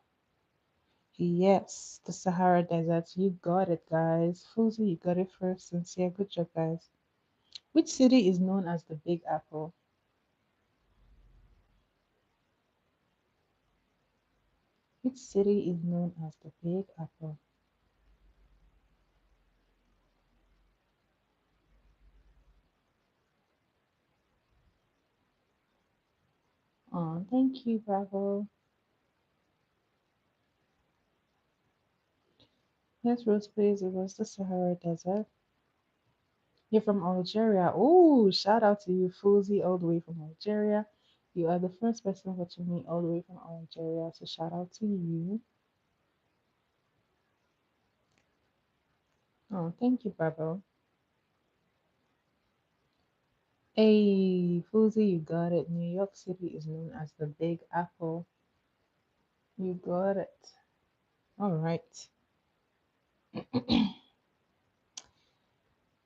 S1: Yes, the Sahara Desert. You got it, guys. Fuzi, you got it first. Sincere. Good job, guys. Which city is known as the Big Apple? Which city is known as the Big Apple? Oh, thank you, Bravo. Yes, Rose, please. It was the Sahara Desert. You're from Algeria. Oh, shout out to you, Fuzi, all the way from Algeria. You are the first person watching me all the way from Algeria, so shout out to you. Oh, thank you, Bravo. Hey, Fuzi, you got it. New York City is known as the Big Apple. You got it. All right.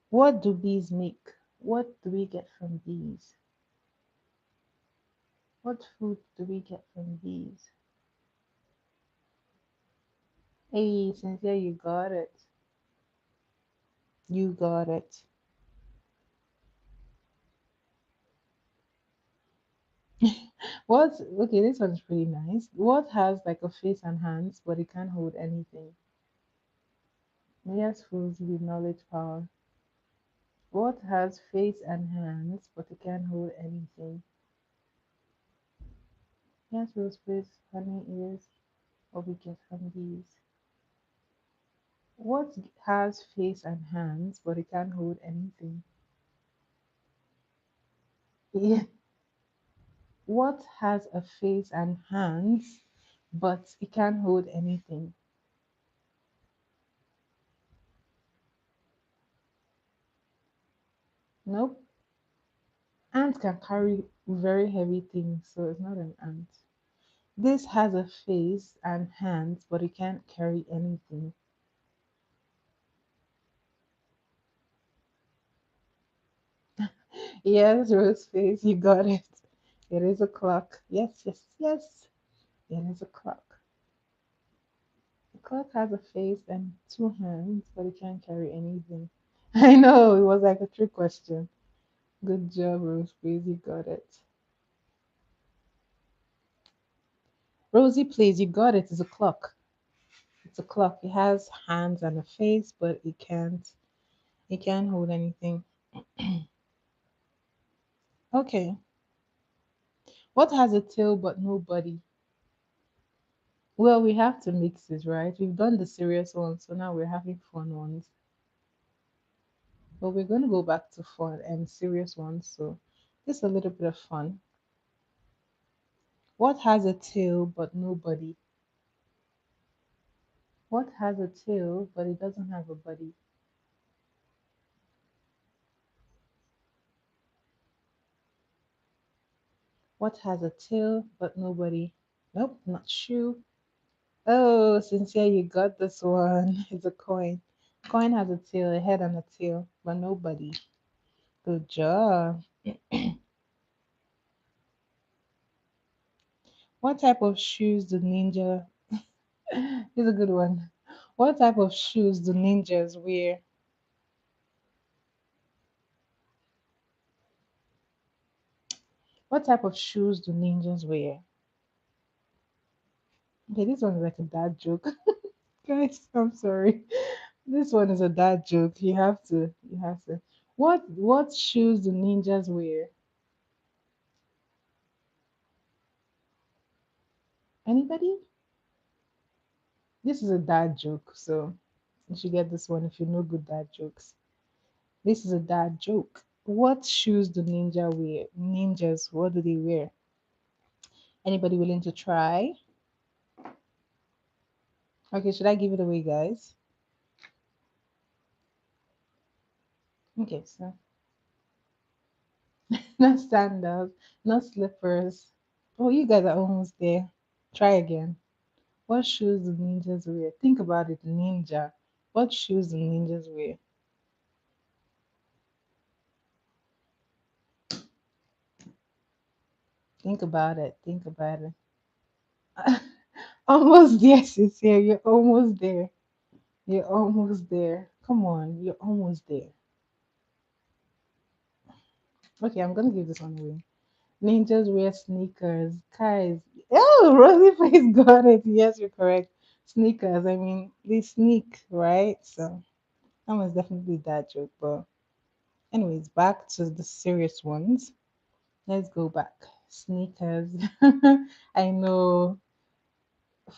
S1: What do bees make? What do we get from bees? What food do we get from bees? Hey, Cynthia, you got it. You got it. What? Okay, this one's pretty nice. What has like a face and hands, but it can't hold anything? Yes, fools with knowledge power. What has face and hands, but it can't hold anything? Yes, rose face, honey ears, or we get from bees. What has face and hands, but it can't hold anything? Yeah. What has a face and hands, but it can't hold anything? Nope. Ants can carry very heavy things, so it's not an ant. This has a face and hands, but it can't carry anything. Yes, rose face, you got it. It is a clock. Yes, yes, yes. It is a clock. The clock has a face and two hands, but it can't carry anything. I know, it was like a trick question. Good job, Rose Face, you got it. Rosie, please, you got it. It's a clock. It's a clock. It has hands and a face, but it can't hold anything. Okay. What has a tail but no body? Well, we have to mix it, right? We've done the serious ones, so now we're having fun ones. But we're going to go back to fun and serious ones, so just a little bit of fun. What has a tail but no body? What has a tail but it doesn't have a body? What has a tail but no body? Nope, not shoe. Oh, Cynthia, you got this one. It's a coin. Coin has a tail, a head and a tail, but no body. Good job. What type of shoes do ninja? Here's a good one. What type of shoes do ninjas wear? What type of shoes do ninjas wear? Okay, this one is like a dad joke. Guys, I'm sorry. This one is a dad joke. You have to. What shoes do ninjas wear? Anybody? This is a dad joke, so you should get this one if you know good dad jokes. This is a dad joke. What shoes do ninja wear? Ninjas, what do they wear? Anybody willing to try? Okay, should I give it away, guys? Okay, so not sandals, not slippers. Oh, you guys are almost there. Try again. What shoes do ninjas wear? Think about it, ninja. What shoes do ninjas wear? Think about it. Think about it. Almost there, Cecilia. You're almost there. You're almost there. Come on, you're almost there. Okay, I'm gonna give this one away. Ninjas wear sneakers. Guys. Oh, Rosie Face got it. Yes, you're correct. Sneakers. I mean, they sneak, right? So that was definitely that joke. But anyways, back to the serious ones. Let's go back. Sneakers. I know.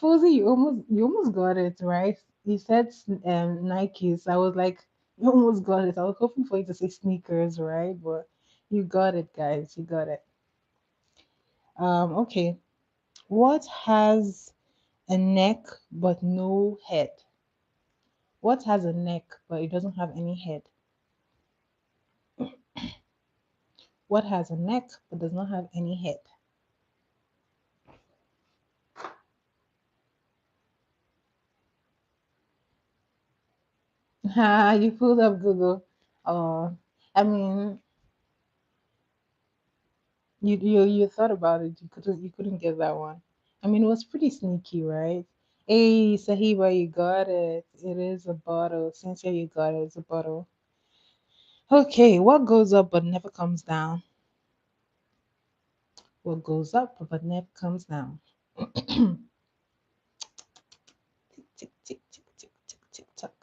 S1: Fozy, you almost got it, right? You said Nikes. I was like, you almost got it. I was hoping for you to say sneakers, right? But you got it, guys. You got it. Okay. What has a neck but no head? What has a neck but it doesn't have any head? What has a neck but does not have any head? Ah, you pulled up Google. Oh, I mean, you thought about it. You couldn't get that one. I mean, it was pretty sneaky, right? Hey, Sahiba, you got it. It is a bottle. Cynthia, you got it. It's a bottle. Okay, what goes up but never comes down? What goes up but never comes down? Tick, tick, tick, tick, tick, tick, tick, tock.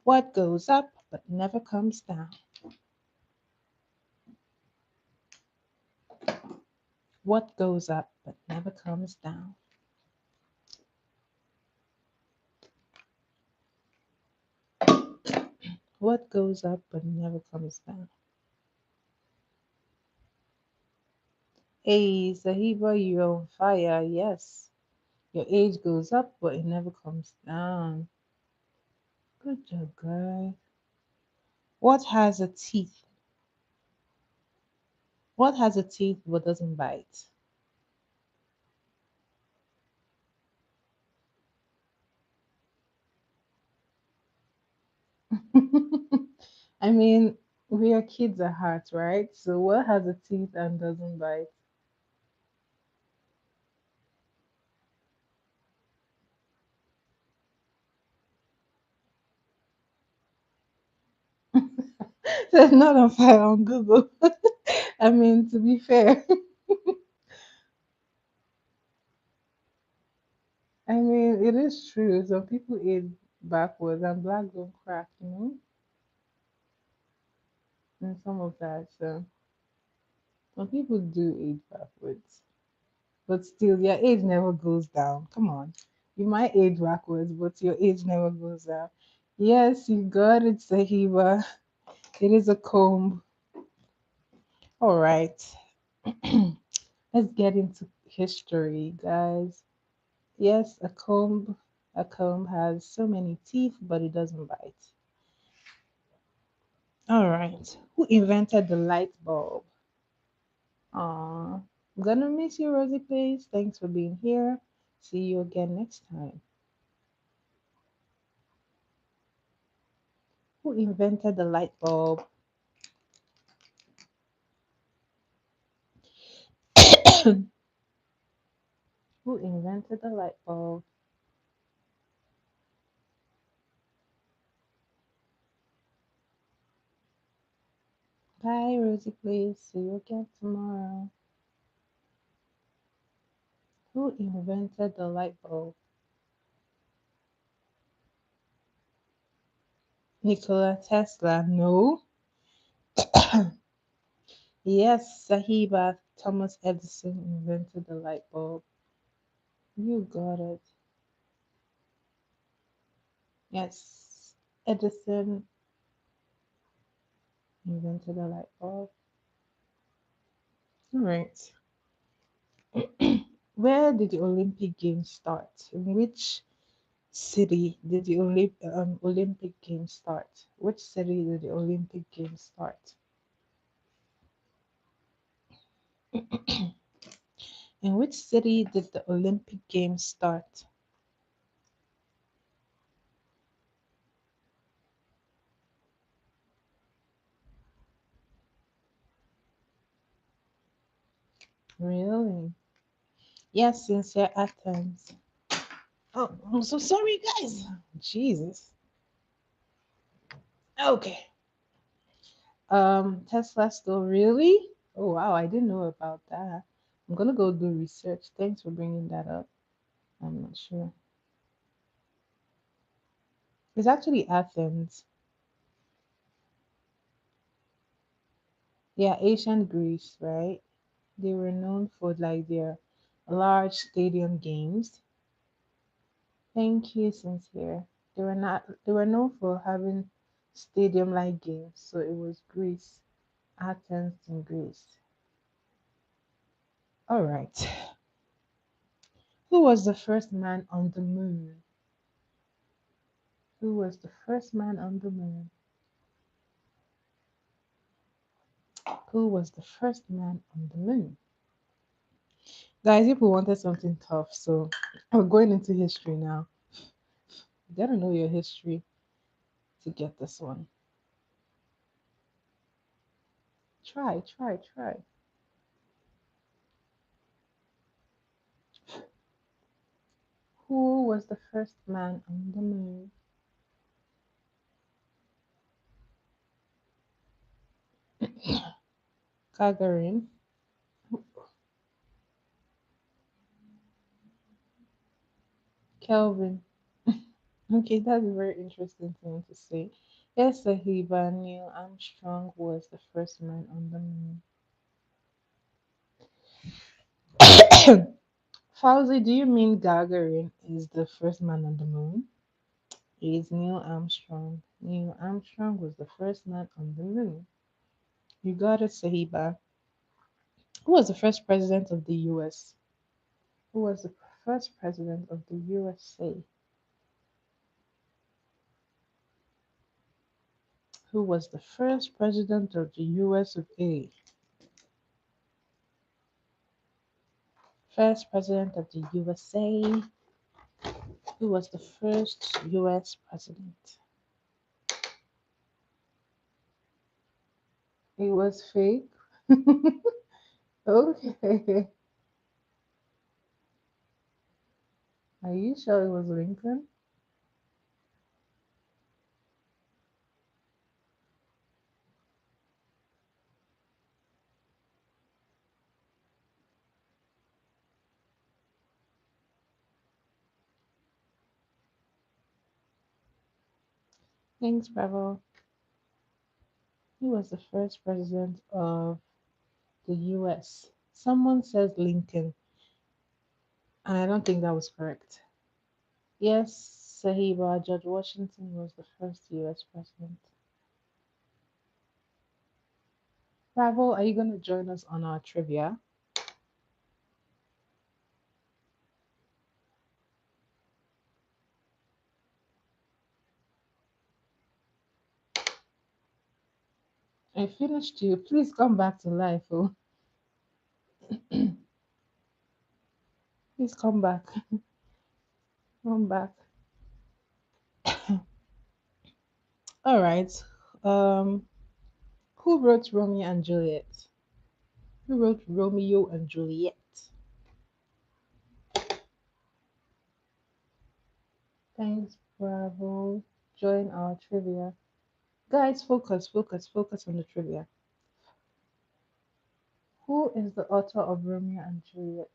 S1: What goes up but never comes down? What goes up but never comes down? What goes up but never comes down? Hey, Sahiba, you're on fire. Yes. Your age goes up, but it never comes down. Good job, guy. What has a teeth? What has a teeth but doesn't bite? I mean, we are kids at heart, right? So what has a teeth and doesn't bite? So it's not on fire on Google. I mean, to be fair, I mean, it is true. Some people age backwards and black don't crack, and some of that. So some people do age backwards. But still, your age never goes down. Come on. You might age backwards, but your age never goes down. Yes, you got it, Sahiba. It is a comb. All right. Let's get into history, guys. Yes, a comb has so many teeth, but it doesn't bite. All right. Who invented the light bulb? Aw, I'm gonna miss you, Rosie Place. Thanks for being here. See you again next time. Who invented the light bulb? Who invented the light bulb? Bye, Rosie, please. See you again tomorrow. Who invented the light bulb? Nikola Tesla. No. Yes, Sahiba. Thomas Edison invented the light bulb. You got it. Yes. Edison invented the light bulb. All right. Where did the Olympic Games start? In which city did the Olympic Games start? Which city did the Olympic Games start? In which city did the Olympic Games start? Really? Yes, sincere Athens. Oh, I'm so sorry, guys. Jesus. Okay. Tesla still really? Oh wow, I didn't know about that. I'm gonna go do research. Thanks for bringing that up. I'm not sure. It's actually Athens. Yeah, ancient Greece, right? They were known for like their large stadium games. Thank you, Sincere. They were known for having stadium like games, so it was Greece, Athens in Greece. All right. Who was the first man on the moon? Who was the first man on the moon? Who was the first man on the moon? Guys, people wanted something tough, so we're going into history now. You gotta know your history to get this one. Try, try, try. Who was the first man on the moon? Gagarin. Kelvin. Okay, that's a very interesting thing to say. Yes, Sahiba Neil Armstrong was the first man on the moon. Fauzi, do you mean Gagarin is the first man on the moon? It's Neil Armstrong. Neil Armstrong was the first man on the moon. You got it, Sahiba. Who was the first president of the US? Who was the first president of the USA? Who was the first president of the US of A? First president of the USA. Who was the first US president? It was fake. Okay. Are you sure it was Lincoln? Thanks, Bravo. He was the first president of the US. Someone says Lincoln, and I don't think that was correct. Yes, Sahiba, George Washington was the first US president. Bravo, are you going to join us on our trivia? I finished you. Please come back to life. Oh, please come back. Come back. All right. Um, who wrote Romeo and Juliet? Who wrote Romeo and Juliet? Thanks, Bravo. Join our trivia. Guys, focus, focus, focus on the trivia. Who is the author of Romeo and Juliet?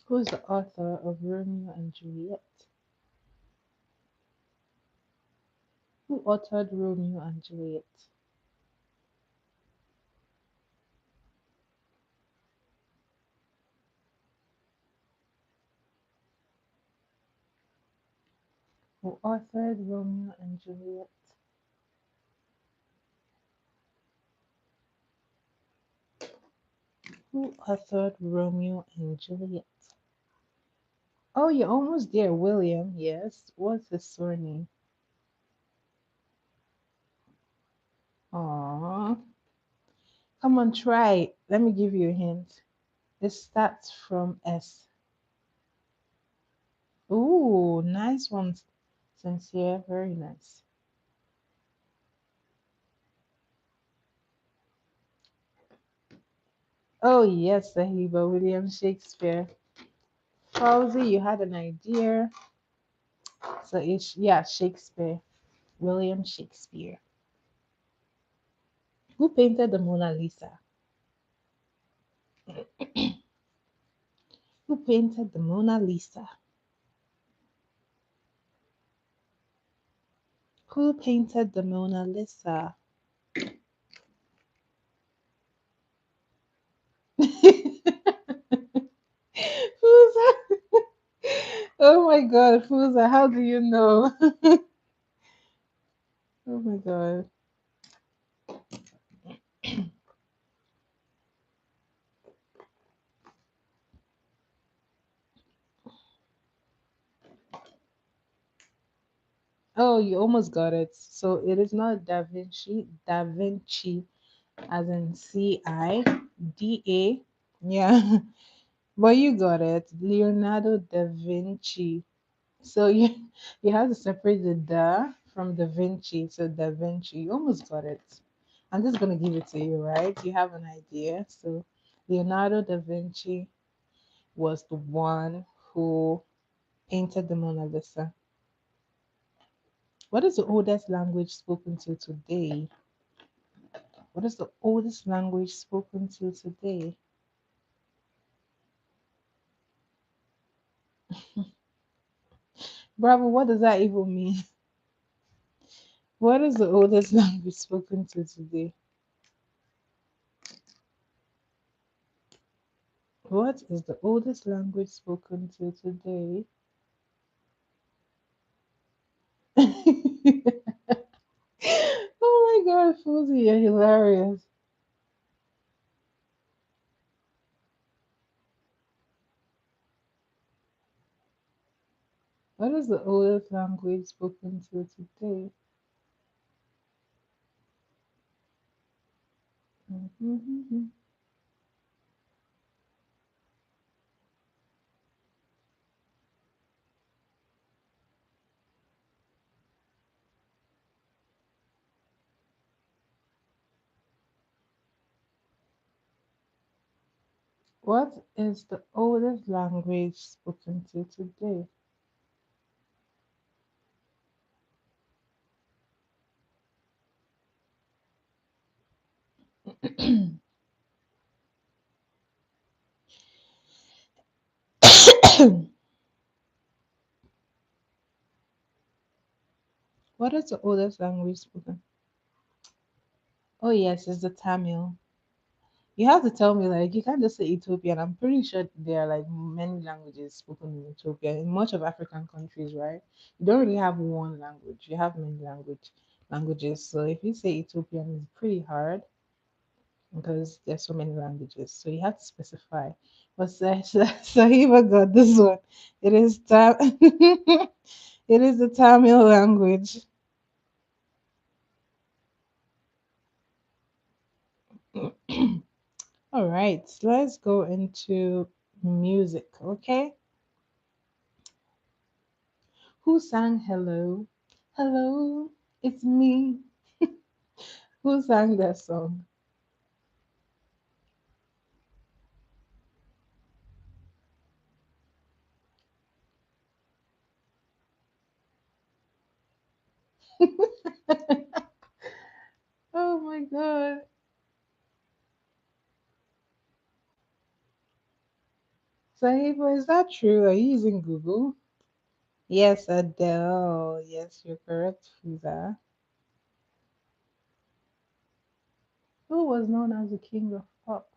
S1: Who is the author of Romeo and Juliet? Who authored Romeo and Juliet? Who authored Romeo and Juliet? Who authored Romeo and Juliet? Oh, you're almost there, William. Yes. What's his surname? Aww. Come on, try. Let me give you a hint. It starts from S. Ooh, nice one, Sincere. Very nice. Oh yes, Sahiba, William Shakespeare. Fauzi, you had an idea. So it's yeah, Shakespeare. William Shakespeare. Who painted the Mona Lisa? Who painted the Mona Lisa? Who painted the Mona Lisa? Fuza. Oh my god, Fuza, how do you know? Oh my god. Oh, you almost got it. So it is not Da Vinci, Da Vinci, as in CIDA. Yeah, but you got it. Leonardo da Vinci. So you you have to separate the da from Da Vinci. So Da Vinci, you almost got it. I'm just gonna give it to you, right? You have an idea. So Leonardo da Vinci was the one who painted the Mona Lisa. What is the oldest language spoken to today? What is the oldest language spoken to today? Bravo, what does that even mean? What is the oldest language spoken to today? What is the oldest language spoken to today? Oh my god, Fuzi, you're hilarious. What is the oldest language spoken to today? What is the oldest language spoken to today? What is the oldest language spoken? Oh yes, it's the Tamil. You have to tell me, like, you can't just say Ethiopian. I'm pretty sure there are like many languages spoken in Ethiopia, in much of African countries, right? You don't really have one language. You have many languages. So if you say Ethiopian, it's pretty hard because there's so many languages. So you have to specify. But Sahiba got this one. It is it is the Tamil language. All right, let's go into music, okay? Who sang Hello? Hello, it's me. Who sang that song? Oh my god. Sahiba, is that true? Are you using Google? Yes, Adele. Yes, you're correct, Fiza. Who was known as the king of pop?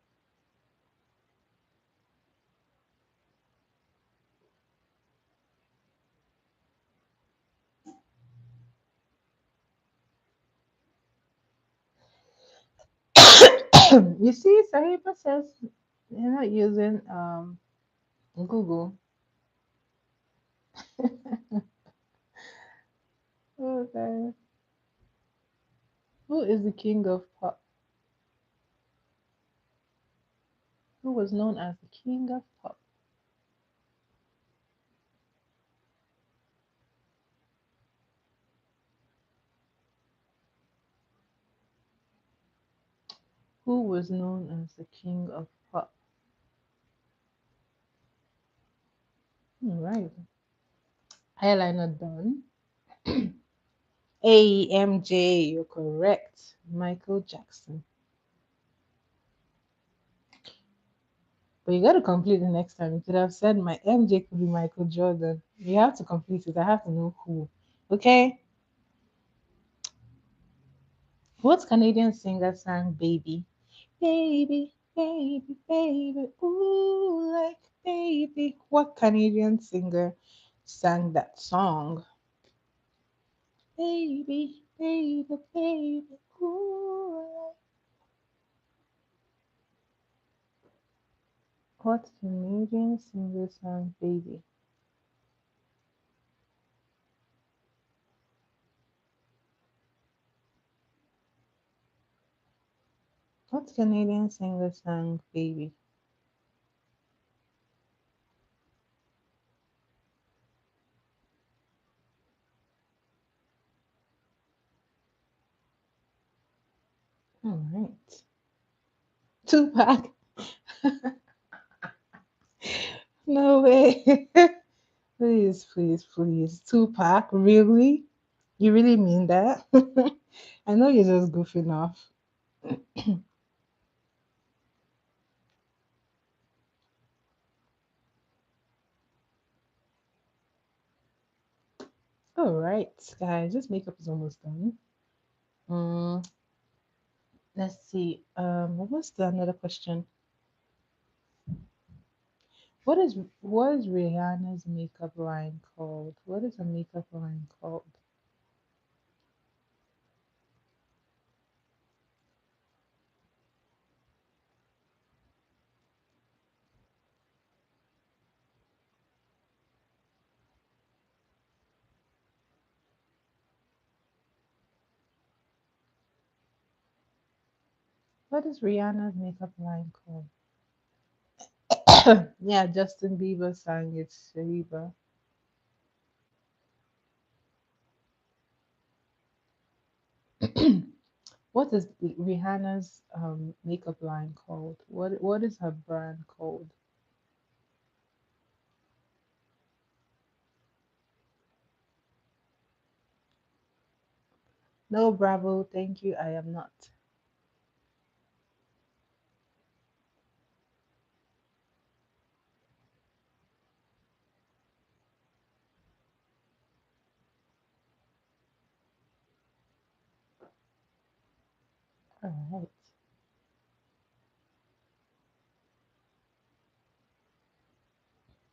S1: You see, Sahiba says you're not using Google. Okay. Who is the king of pop? Who was known as the king of pop? Who was known as the king of pop? All right. Eyeliner done. AMJ, you're correct. Michael Jackson. But you got to complete the next time. You could have said my MJ could be Michael Jordan. You have to complete it. I have to know who. Okay. What Canadian singer sang Baby? Baby, baby, baby, ooh, like baby. What Canadian singer sang that song? Baby, baby, baby, ooh. What Canadian singer sang Baby? What Canadian singer sang Baby? All right. Tupac. No way. Please, please, please. Tupac, really? You really mean that? I know you're just goofing off. All right, guys, this makeup is almost done. Mm, let's see. What was the another question? What is Rihanna's makeup line called? What is her makeup line called? What is Rihanna's makeup line called? Yeah, Justin Bieber sang it, Shariba. What is Rihanna's makeup line called? What is her brand called? No, Bravo, thank you. I am not. All right.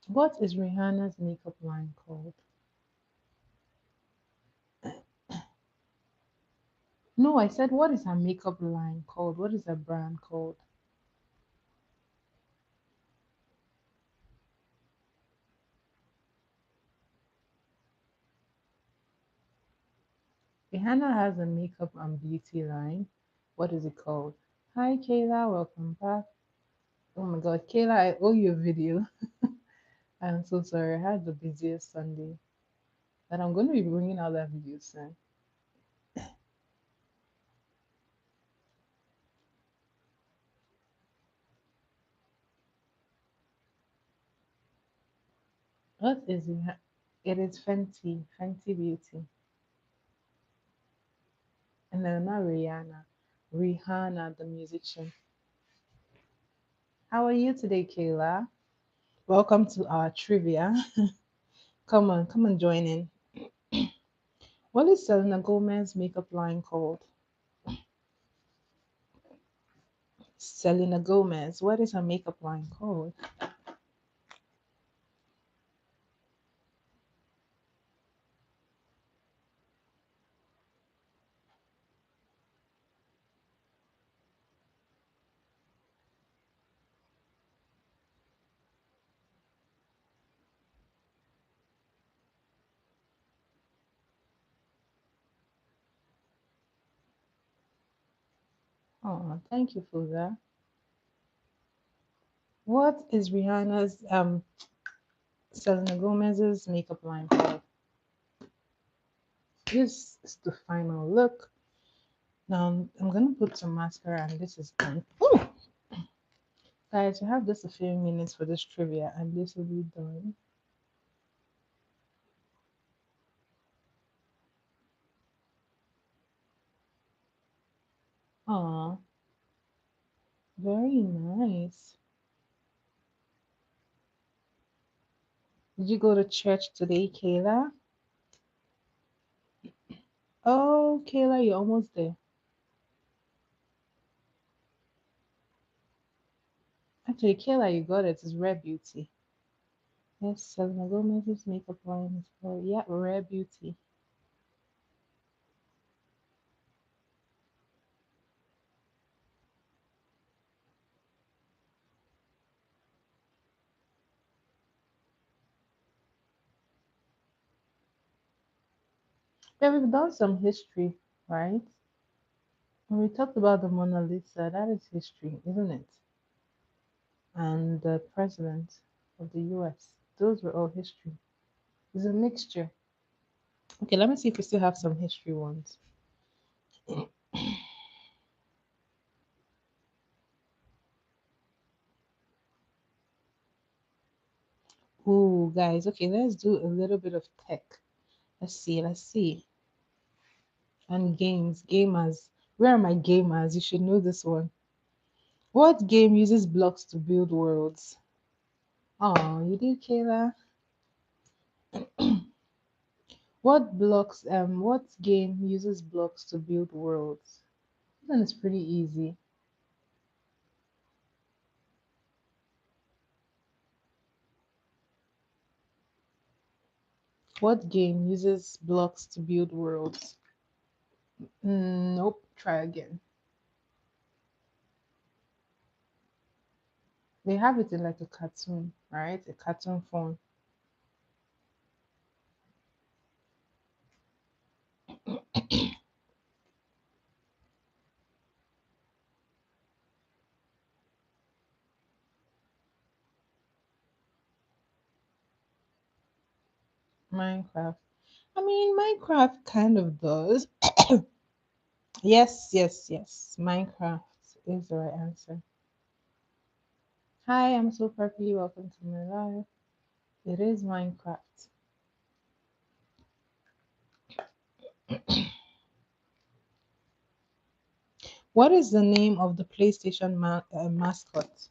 S1: What is Rihanna's makeup line called? No, I said what is her makeup line called? What is her brand called? Rihanna has a makeup and beauty line. What is it called? Hi, Kayla. Welcome back. Oh my God, Kayla, I owe you a video. I'm so sorry. I had the busiest Sunday, but I'm going to be bringing out that video soon. What is it? It is Fenty, Fenty Beauty. And then not Rihanna, Rihanna, the musician. How are you today, Kayla? Welcome to our trivia. Come on, join in. What is Selena Gomez's makeup line called? Selena Gomez. What is her makeup line called? Oh, thank you for that. What is Rihanna's Selena Gomez's makeup line called? This is the final look. Now I'm gonna put some mascara and this is done. Ooh! Guys, we have just a few minutes for this trivia and this will be done. Aw, very nice. Did you go to church today, Kayla? Oh, Kayla, you're almost there. Actually, Kayla, you got it. It's Rare Beauty. Yes, Selena Gomez's makeup line is called, yeah, Rare Beauty. Yeah, we've done some history, right? When we talked about the Mona Lisa, that is history, isn't it? And the president of the US, those were all history. It's a mixture. Okay, let me see if we still have some history ones. Ooh, guys, okay, let's do a little bit of tech. Let's see. And games, gamers. Where are my gamers? You should know this one. What game uses blocks to build worlds? Oh, you did, Kayla. What game uses blocks to build worlds? Then it's pretty easy. What game uses blocks to build worlds? Nope. Try again. They have it in like a cartoon, right? A cartoon form. Minecraft. I mean, Minecraft kind of does. Yes, yes, yes. Minecraft is the right answer. Hi, I'm so perfectly welcome to my life. It is Minecraft. What is the name of the PlayStation mascot?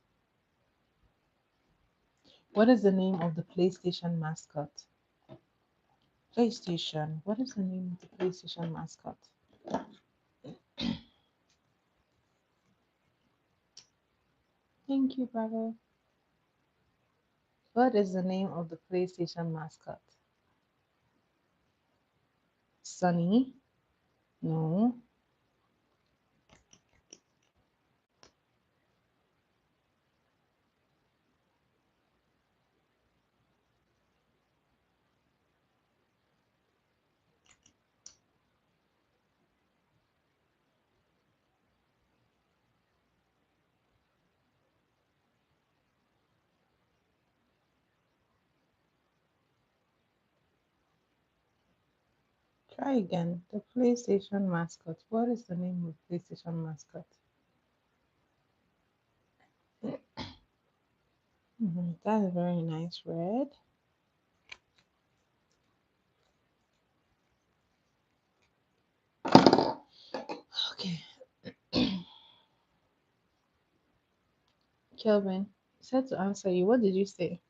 S1: What is the name of the PlayStation mascot? PlayStation. What is the name of the PlayStation mascot? Thank you, brother. What is the name of the PlayStation mascot? Sunny? No. Try again. The PlayStation mascot. What is the name of the PlayStation mascot? That is very nice, Red. Okay, Kelvin, said to answer you. What did you say?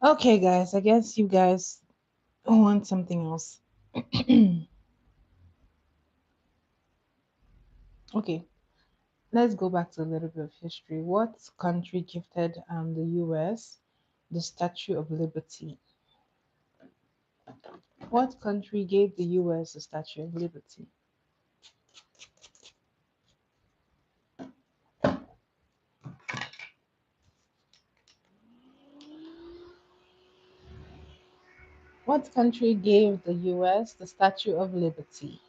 S1: Okay, guys, I guess you guys want something else. Okay, let's go back to a little bit of history. What country gifted the US the Statue of Liberty? What country gave the US the Statue of Liberty? What country gave the US the Statue of Liberty?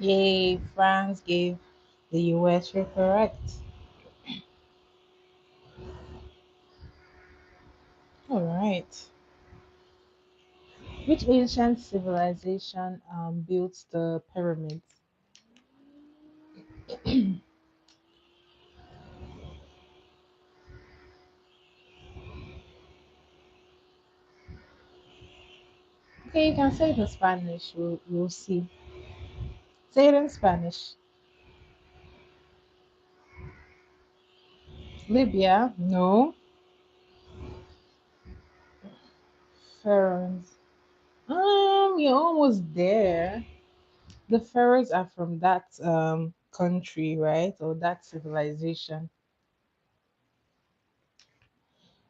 S1: Yay, France gave the US. You're correct. All right. Which ancient civilization built the pyramids? Okay, you can say it in Spanish. We'll see. Say it in Spanish. Libya? No. Pharaohs. You're almost there. The pharaohs are from that country, right? Or that civilization.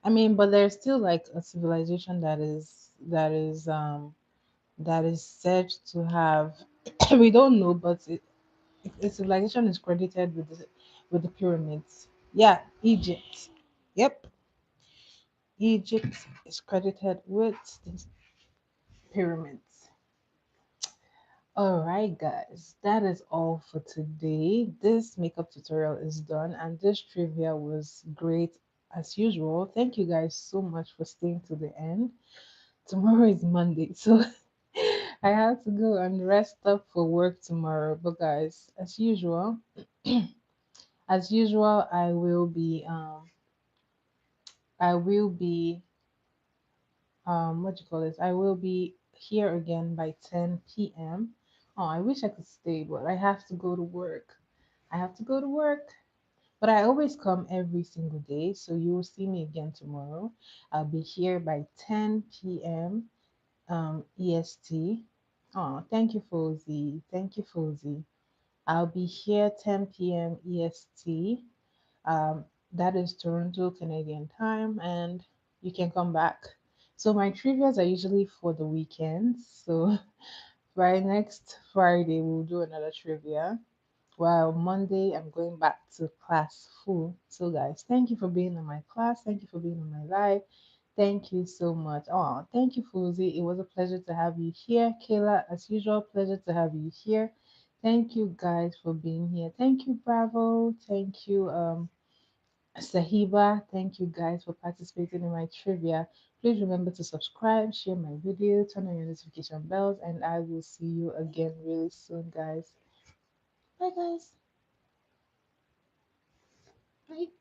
S1: I mean, but there's still like a civilization that is said to have we don't know, but the civilization is credited with the pyramids. Yeah, Egypt. Yep, Egypt is credited with the pyramids. All right, guys, that is all for today. This makeup tutorial is done, and this trivia was great as usual. Thank you guys so much for staying to the end. Tomorrow is Monday, so I have to go and rest up for work tomorrow. But guys, as usual, I will be what do you call this? I will be here again by 10 p.m. Oh, I wish I could stay, but I have to go to work. I have to go to work. But I always come every single day, so you will see me again tomorrow. I'll be here by 10 p.m. EST. Oh, thank you, Fozi. Thank you, Fozi. I'll be here 10 p.m. EST. Um, that is Toronto Canadian time, and you can come back. So my trivias are usually for the weekends. So by next Friday, we'll do another trivia. While Monday, I'm going back to class full. So guys, thank you for being in my class. Thank you for being in my live. Thank you so much. Oh, thank you, Fuzi. It was a pleasure to have you here. Kayla, as usual, pleasure to have you here. Thank you guys for being here. Thank you, Bravo. Thank you, Sahiba. Thank you guys for participating in my trivia. Please remember to subscribe, share my video, turn on your notification bells, and I will see you again really soon, guys. Bye, guys. Bye.